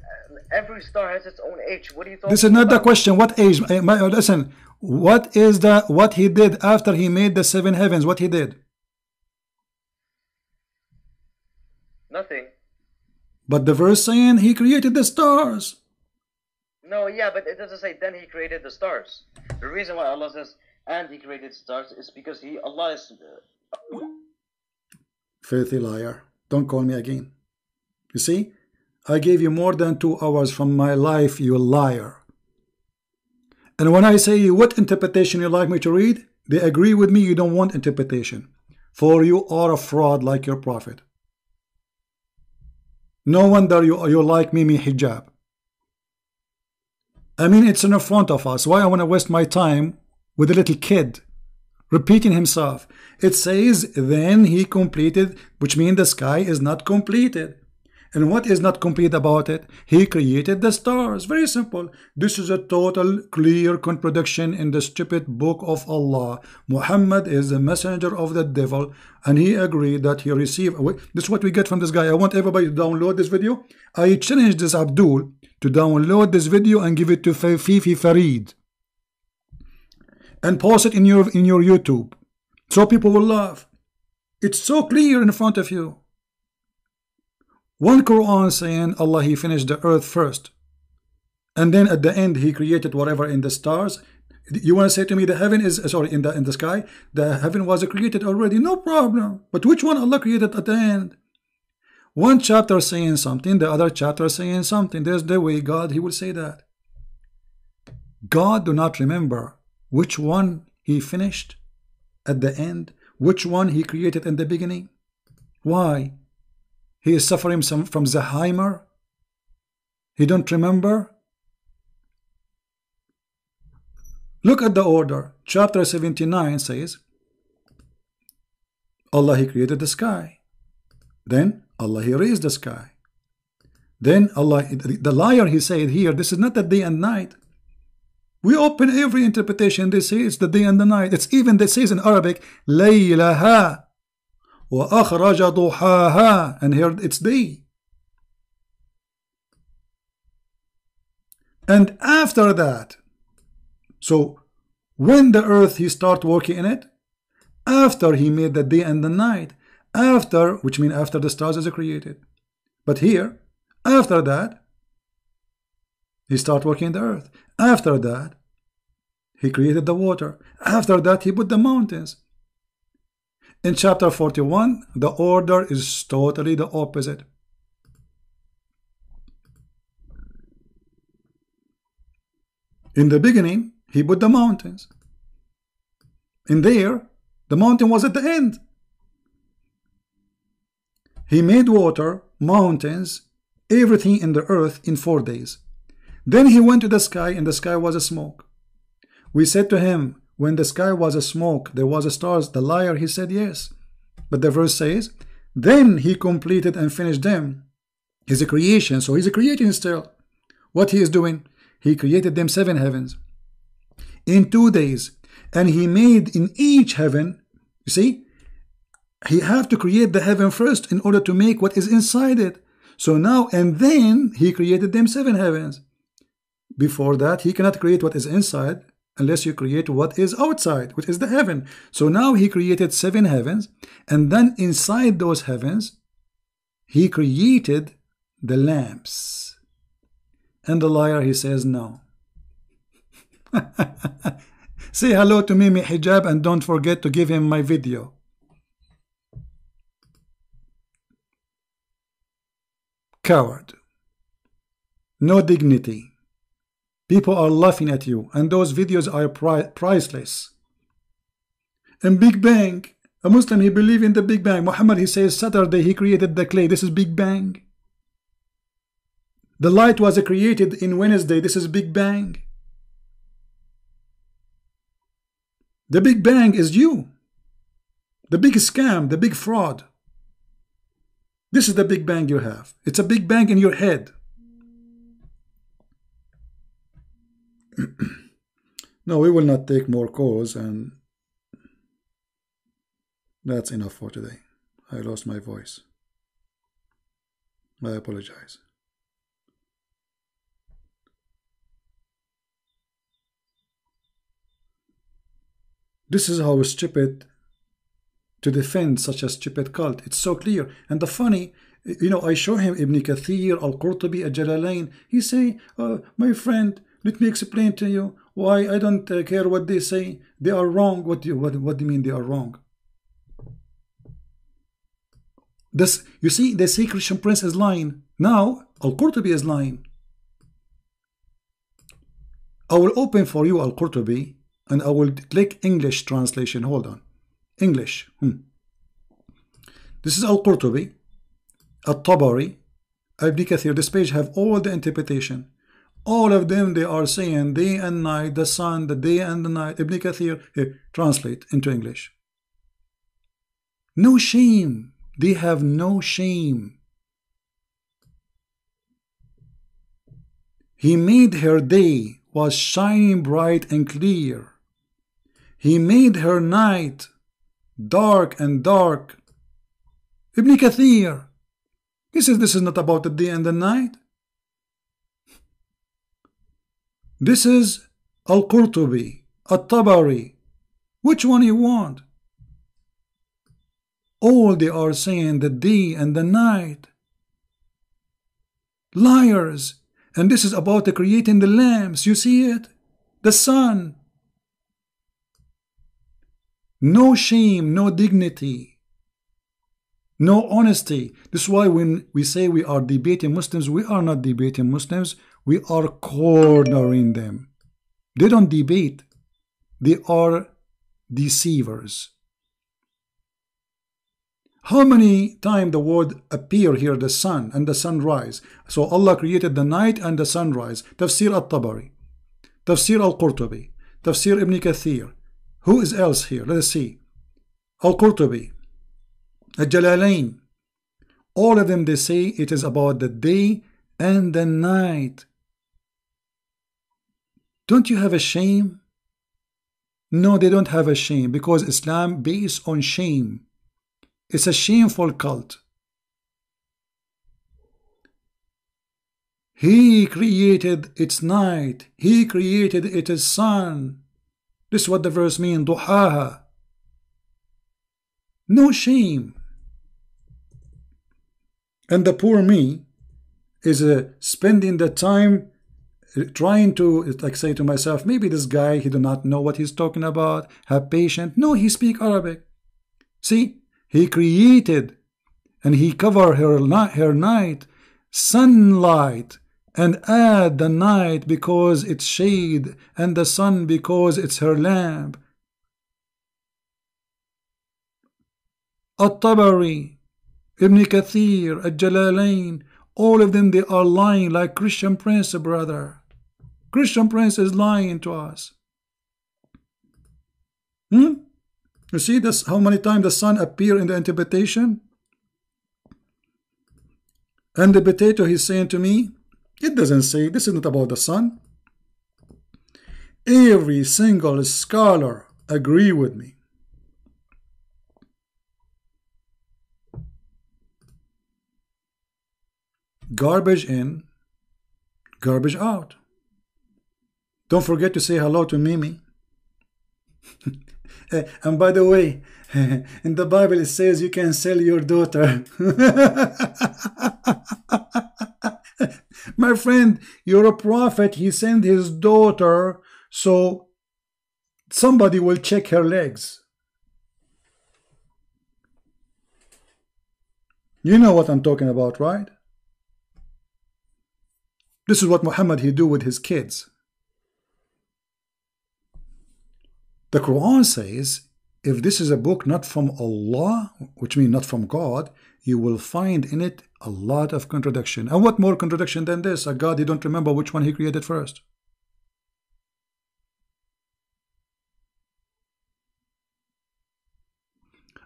every star has its own age. What are you talking about? This is not the question. What age? Listen. What He did after He made the 7 heavens? What He did? Nothing. But the verse saying He created the stars. No, yeah, but it doesn't say then He created the stars. The reason why Allah says and He created stars is because Allah is... Filthy liar. Don't call me again. You see? I gave you more than 2 hours from my life, you liar. And when I say what interpretation you like me to read, they agree with me you don't want interpretation. For you are a fraud like your prophet. No wonder you like Mimi hijab. I mean, it's in front of us. Why I want to waste my time with a little kid repeating himself? It says, then he completed, which means the sky is not completed. And what is not complete about it? He created the stars. Very simple. This is a total clear contradiction in the stupid book of Allah. Muhammad is the messenger of the devil, and he agreed that he received. This is what we get from this guy. I want everybody to download this video. I challenge this Abdul to download this video and give it to Fifi Farid and post it in your YouTube so people will laugh. It's so clear in front of you. One Quran saying Allah, he finished the earth first, and then at the end he created whatever in the stars. You want to say to me the heaven is sorry, in the sky, the heaven was created already? No problem. But which one Allah created at the end? One chapter saying something, the other chapter saying something. There's the way God, he will say that. God do not remember which one he finished at the end, which one he created in the beginning. Why? He is suffering from Alzheimer. He don't remember. Look at the order. Chapter 79 says, Allah, he created the sky. Then Allah, he raised the sky. Then Allah, the liar, he said here, this is not the day and night. We open every interpretation. They say it's the day and the night. It's even, they says in Arabic, Laylaha. وَأَخْرَجَ ضُحَاهَا, and here it's day. And after that, so when the earth he start working in it, after he made the day and the night, after, which means after the stars is created. But here, after that, he start working the earth. After that, he created the water. After that, he put the mountains. In chapter 41, the order is totally the opposite. In the beginning, he put the mountains. In there, the mountain was at the end. He made water, mountains, everything in the earth in 4 days. Then he went to the sky, and the sky was a smoke. We said to him, when the sky was a smoke, there was a stars. The liar, he said yes. But the verse says, then he completed and finished them. He's a creation, so he's a creating still. What he is doing? He created them 7 heavens in 2 days. And he made in each heaven, you see, he have to create the heaven first in order to make what is inside it. So now, and then he created them 7 heavens. Before that, he cannot create what is inside unless you create what is outside, which is the heaven. So now he created 7 heavens, and then inside those heavens, he created the lamps. And the liar, he says no. Say hello to Mimi Hijab and don't forget to give him my video. Coward. No dignity. People are laughing at you, and those videos are priceless. And Big Bang, a Muslim, he believes in the Big Bang. Muhammad, he says Saturday he created the clay. This is Big Bang. The light was created in Wednesday. This is Big Bang. The Big Bang is you. The big scam, the big fraud. This is the Big Bang you have. It's a Big Bang in your head. No, we will not take more calls, and that's enough for today. I lost my voice. I apologize. This is how stupid to defend such a stupid cult. It's so clear. And the funny, you know, I show him Ibn Kathir, Al-Qurtubi, Al-Jalalain. He say, my friend, let me explain to you why I don't care what they say. They are wrong. What do you mean they are wrong? This, you see, they say Christian Prince is lying. Now, Al-Qurtubi is lying. I will open for you Al-Qurtubi, and I will click English translation. Hold on. English. This is Al-Qurtubi, At-Tabari, Ibn Kathir, this page have all the interpretation. All of them, they are saying day and night, the sun, the day and the night. Ibn Kathir, here, translate into English. No shame. They have no shame. He made her day was shining bright and clear. He made her night dark and dark. Ibn Kathir, he says this is not about the day and the night. This is Al-Qurtubi, At-Tabari. Which one you want? All they are saying the day and the night. Liars. And this is about the creating the lamps. You see it? The sun. No shame, no dignity, no honesty. This is why when we say we are debating Muslims, we are not debating Muslims. We are cornering them. They don't debate. They are deceivers. How many times the word appear here, the sun and the sunrise? So Allah created the night and the sunrise. Tafsir At-Tabari, Tafsir Al-Qurtubi, Tafsir Ibn Kathir. Who is else here? Let us see. Al-Qurtubi, Al-Jalalain. All of them, they say it is about the day and the night. Don't you have a shame? No, they don't have a shame, because Islam based on shame. It's a shameful cult. He created its night. He created its sun. This is what the verse means, duhaha. No shame. And the poor me is spending the time trying to, like, say to myself, maybe this guy, he do not know what he's talking about. Have patience. No, he speak Arabic. See, he created and he covered her night, sunlight, and add the night because it's shade, and the sun because it's her lamp. At-Tabari, Ibn Kathir, Al-Jalalain, all of them, they are lying like Christian Prince, brother. Christian Prince is lying to us. You see this? How many times the sun appear in the interpretation? And the potato, he's saying to me, it doesn't say, this is not about the sun. Every single scholar agree with me. Garbage in, garbage out. Don't forget to say hello to Mimi. And by the way, in the Bible it says you can sell your daughter. My friend, you're a prophet. He sent his daughter, so somebody will check her legs. You know what I'm talking about, right? This is what Muhammad he do with his kids. The Quran says, if this is a book not from Allah, which means not from God, you will find in it a lot of contradiction. And what more contradiction than this? A God, you don't remember which one he created first.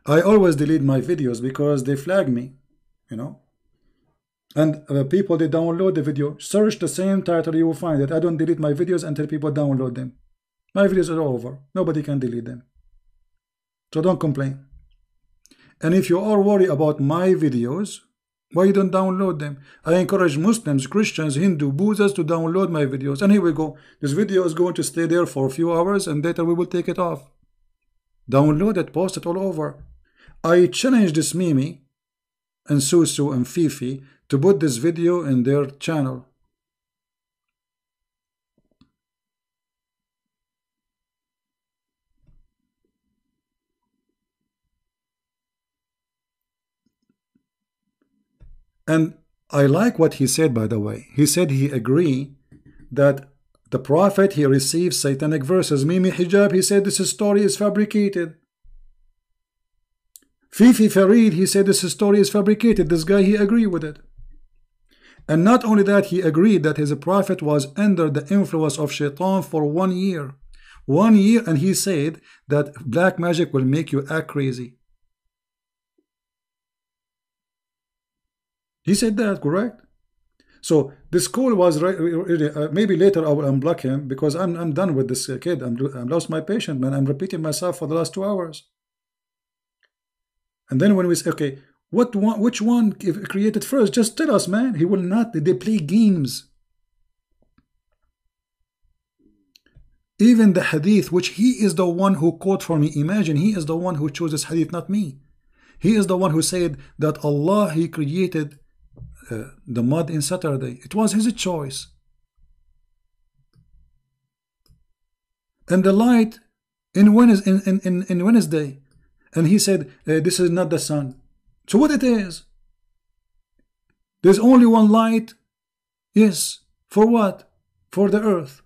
I always delete my videos because they flag me, you know. And people, they download the video. Search the same title, you will find it. I don't delete my videos until people download them. My videos are over. Nobody can delete them. So don't complain. And if you are worried about my videos, why you don't download them? I encourage Muslims, Christians, Hindu, Buddhists to download my videos. And here we go. This video is going to stay there for a few hours and later we will take it off. Download it, post it all over. I challenge this Mimi and Susu and Fifi to put this video in their channel. And I like what he said, by the way. He said he agree that the prophet, he received satanic verses. Mimi Hijab, he said this story is fabricated. Fifi Farid, he said this story is fabricated. This guy, he agree with it. And not only that, he agreed that his prophet was under the influence of shaitan for 1 year. 1 year, and he said that black magic will make you act crazy. He said that, correct? So this call was maybe later I will unblock him because I'm done with this kid. I'm lost my patience, man. I'm repeating myself for the last 2 hours. And then when we say, okay, which one created first? Just tell us, man. He will not. They play games. Even the hadith, which he is the one who quote for me. Imagine, he is the one who chose this hadith, not me. He is the one who said that Allah, he created the mud in Saturday. It was his choice. And the light in Wednesday. And he said, this is not the sun. So what it is? There's only one light. Yes. For what? For the earth.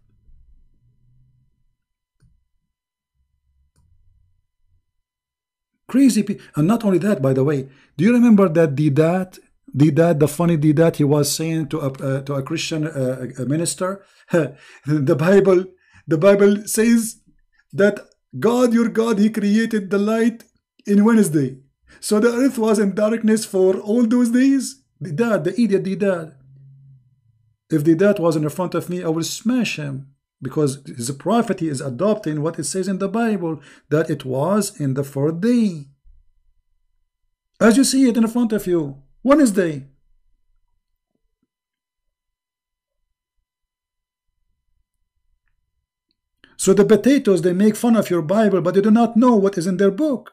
Crazy people. And not only that, by the way, do you remember that the funny debat he was saying to a Christian minister? The Bible says that God, your God, he created the light in Wednesday. So the earth was in darkness for all those days. The idiot debat. If debat was in front of me, I will smash him. Because his prophet is adopting what it says in the Bible, that it was in the 4th day. As you see it in front of you, Wednesday. So the potatoes, they make fun of your Bible, but they do not know what is in their book.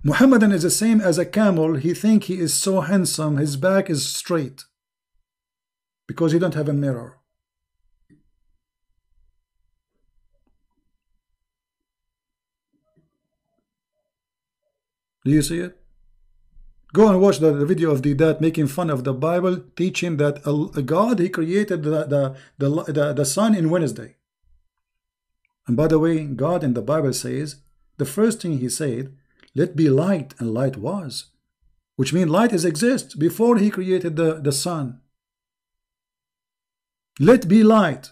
Muhammadan is the same as a camel. He thinks he is so handsome, his back is straight. Because he don't have a mirror. Do you see it? Go and watch the video of Dedat making fun of the Bible, teaching that God, he created the sun in Wednesday. And by the way, God in the Bible says, the first thing he said, let be light, and light was. Which means light exists before he created the sun. Let be light.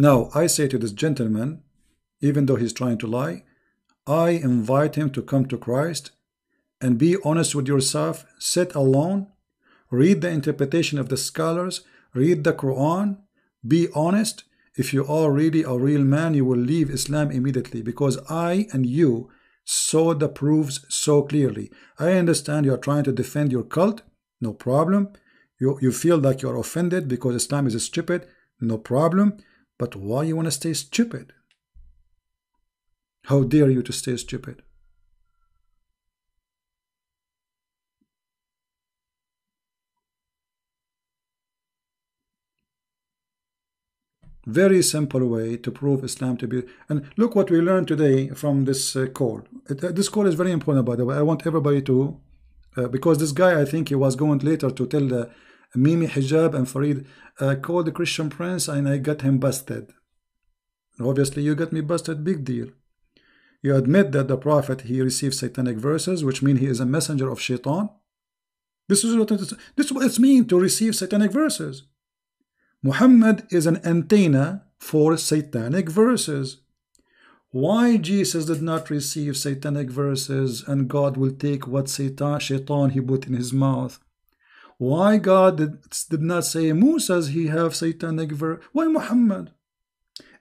Now, I say to this gentleman, even though he's trying to lie, I invite him to come to Christ and be honest with yourself, sit alone, read the interpretation of the scholars, read the Quran, be honest. If you are really a real man, you will leave Islam immediately, because I and you saw the proofs so clearly. I understand you are trying to defend your cult, no problem. You feel like you are offended because Islam is stupid, no problem. But why you want to stay stupid? How dare you to stay stupid? Very simple way to prove Islam to be. And look what we learned today from this call. This call is very important, by the way. I want everybody to, because this guy, I think he was going later to tell the Mimi Hijab and Farid, called the Christian Prince, and I got him busted. Obviously, you got me busted, big deal. You admit that the Prophet, he received satanic verses, which means he is a messenger of shaitan. This is what it means to receive satanic verses. Muhammad is an antenna for satanic verses. Why Jesus did not receive satanic verses and God will take what shaitan he put in his mouth? Why God did not say Musa's he have satanic verse? Why Muhammad?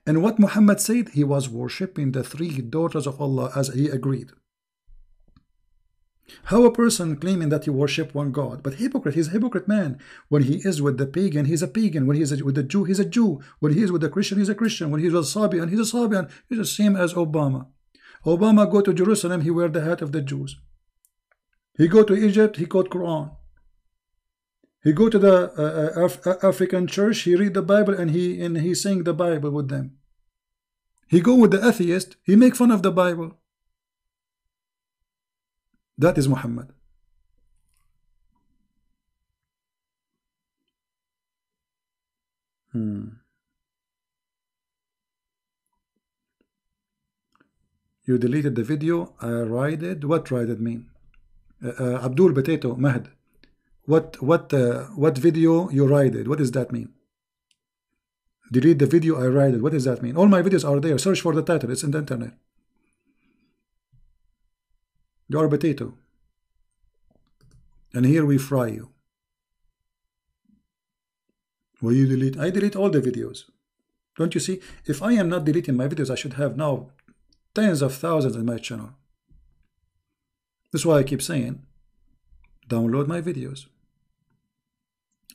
And what Muhammad said, he was worshipping the 3 daughters of Allah as he agreed. How a person claiming that he worship one God, but hypocrite, he's a hypocrite man. When he is with the pagan, he's a pagan. When he is with the Jew, he's a Jew. When he is with the Christian, he's a Christian. When he's with Sabian, he's a Sabian. He's the same as Obama. Obama go to Jerusalem, he wear the hat of the Jews. He go to Egypt, he quote Quran. He go to the African church, he read the Bible and he sing the Bible with them. He go with the atheist, he make fun of the Bible. That is Muhammad. You deleted the video. I raided. What raided mean? Abdul Potato Mahd. What video you raided? What does that mean? Delete the video I raided. What does that mean? All my videos are there. Search for the title. It's in the internet. You are a potato. And here we fry you. Will you delete? I delete all the videos. Don't you see? If I am not deleting my videos, I should have now tens of thousands in my channel. That's why I keep saying, download my videos.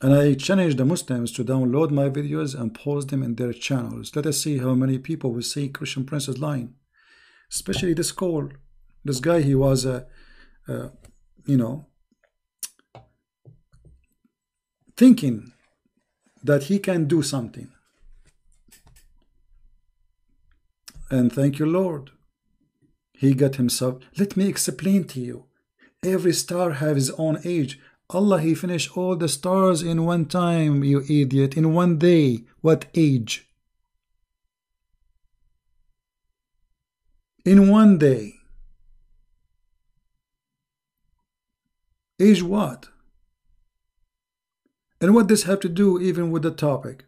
And I challenge the Muslims to download my videos and post them in their channels. Let us see how many people will see Christian Prince is lying. Especially this call. This guy, he was, you know, thinking that he can do something. And thank you, Lord. He got himself. Let me explain to you. Every star has his own age. Allah, he finished all the stars in one time, you idiot. In one day. What age? In one day. Age what? And what does have to do even with the topic?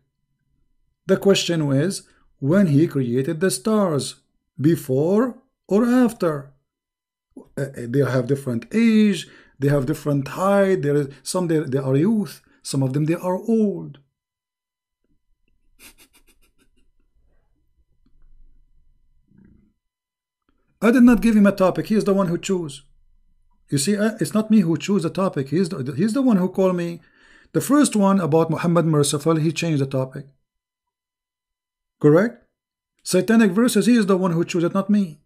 The question was, when he created the stars, before or after? They have different age, they have different height, some they are youth, some of them they are old. I did not give him a topic. He is the one who chose. You see, it's not me who chose the topic. He's the one who called me. The first one about Muhammad Merciful, he changed the topic. Correct? Satanic verses, he is the one who chose it, not me.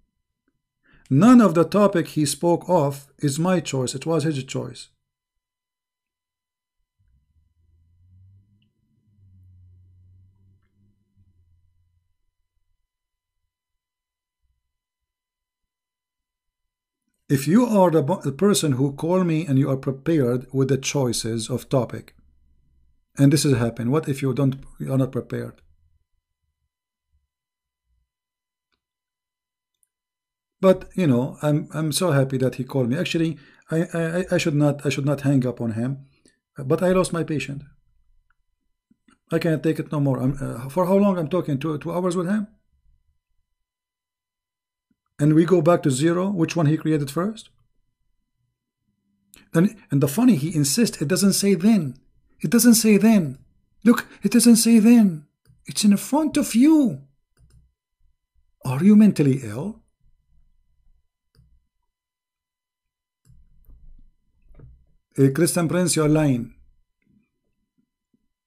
None of the topic he spoke of is my choice. It was his choice. If you are the person who call me and you are prepared with the choices of topic, and this has happened, what if you are not prepared? But you know, I'm so happy that he called me. Actually, I should not hang up on him, but I lost my patience. I can't take it no more. For how long I'm talking? 2 hours with him? And we go back to zero. Which one he created first? And the funny, he insists. It doesn't say then. It doesn't say then. Look, it doesn't say then. It's in front of you. Are you mentally ill? A Christian Prince, you're lying.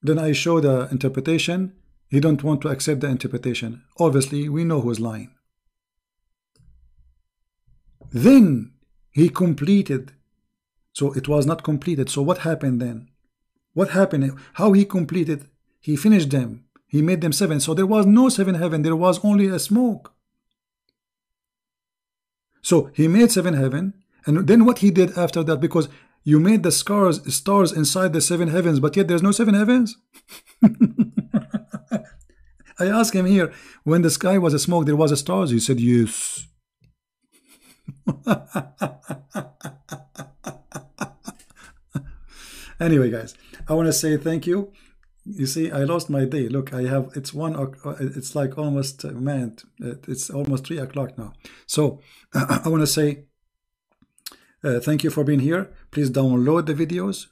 Then I show the interpretation. He don't want to accept the interpretation. Obviously, we know who's lying. Then he completed. So it was not completed. So what happened then? What happened? How he completed? He finished them. He made them 7. So there was no 7 heaven. There was only a smoke. So he made 7 heaven. And then what he did after that, because you made the stars inside the 7 heavens, but yet there's no 7 heavens. I asked him here, when the sky was a smoke, there was a stars. He said, yes. Anyway, guys, I want to say thank you. You see, I lost my day. Look, I have, it's like almost, man, it's almost 3 o'clock now. So I want to say thank you for being here. Please download the videos,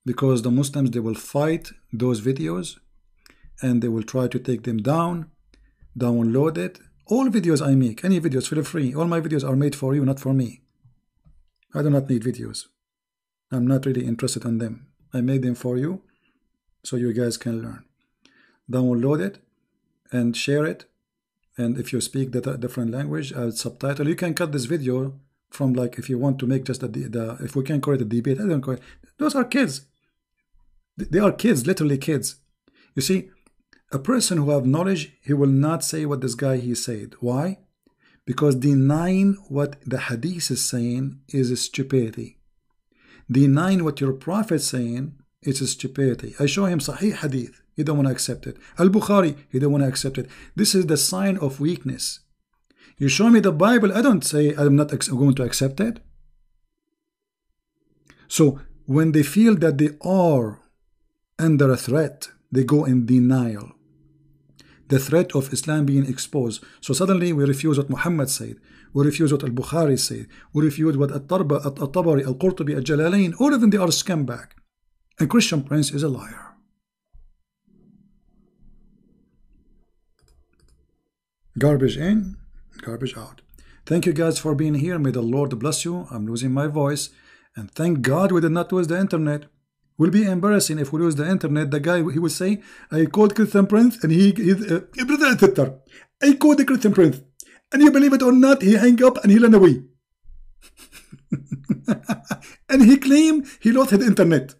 because the Muslims, they will fight those videos and they will try to take them down. Download it. All videos I make, any videos, feel free. All my videos are made for you, not for me. I do not need videos. I'm not really interested in them. I made them for you so you guys can learn. Download it and share it. And if you speak the different language, I'll subtitle. You can cut this video from, like, if you want to make just if we can call it a debate, I don't call it. Those are kids. They are kids, literally kids. You see, a person who have knowledge, he will not say what this guy he said. Why? Because denying what the hadith is saying is stupidity. Denying what your prophet is saying is stupidity. I show him Sahih hadith. He don't want to accept it. Al-Bukhari, he don't want to accept it. This is the sign of weakness. You show me the Bible, I don't say I'm not going to accept it. So when they feel that they are under a threat, they go in denial. The threat of Islam being exposed. So suddenly we refuse what Muhammad said. We refuse what Al-Bukhari said. We refuse what At-Tabari, Al-Qurtubi, Al-Jalalain. All of them, they are scumbag. And Christian Prince is a liar. Garbage in, garbage out. Thank you guys for being here. May the Lord bless you. I'm losing my voice. And thank God we did not lose the internet. Will be embarrassing if we lose the internet. The guy, he will say, I called Christian Prince and brother and sister, I called the Christian Prince. And you believe it or not, he hung up and he ran away. And he claimed he lost his internet.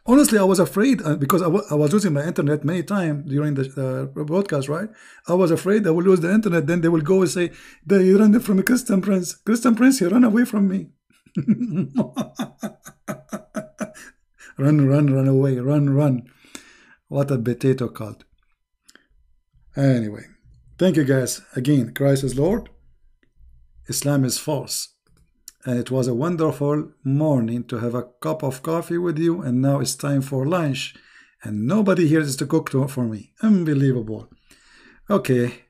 Honestly, I was afraid because I was losing my internet many times during the broadcast, right? I was afraid I will lose the internet. Then they will go and say, they ran from Christian Prince. Christian Prince, he ran away from me. Run away, run. What a potato cult. Anyway, thank you guys. Again, Christ is Lord. Islam is false. And it was a wonderful morning to have a cup of coffee with you. And now it's time for lunch. And nobody here is to cook for me. Unbelievable. Okay,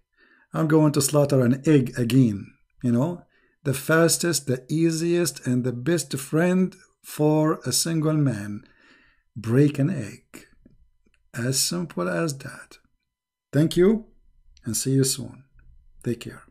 I'm going to slaughter an egg again. You know, the fastest, the easiest, and the best friend for a single man. Break an egg. As simple as that. Thank you, and see you soon. Take care.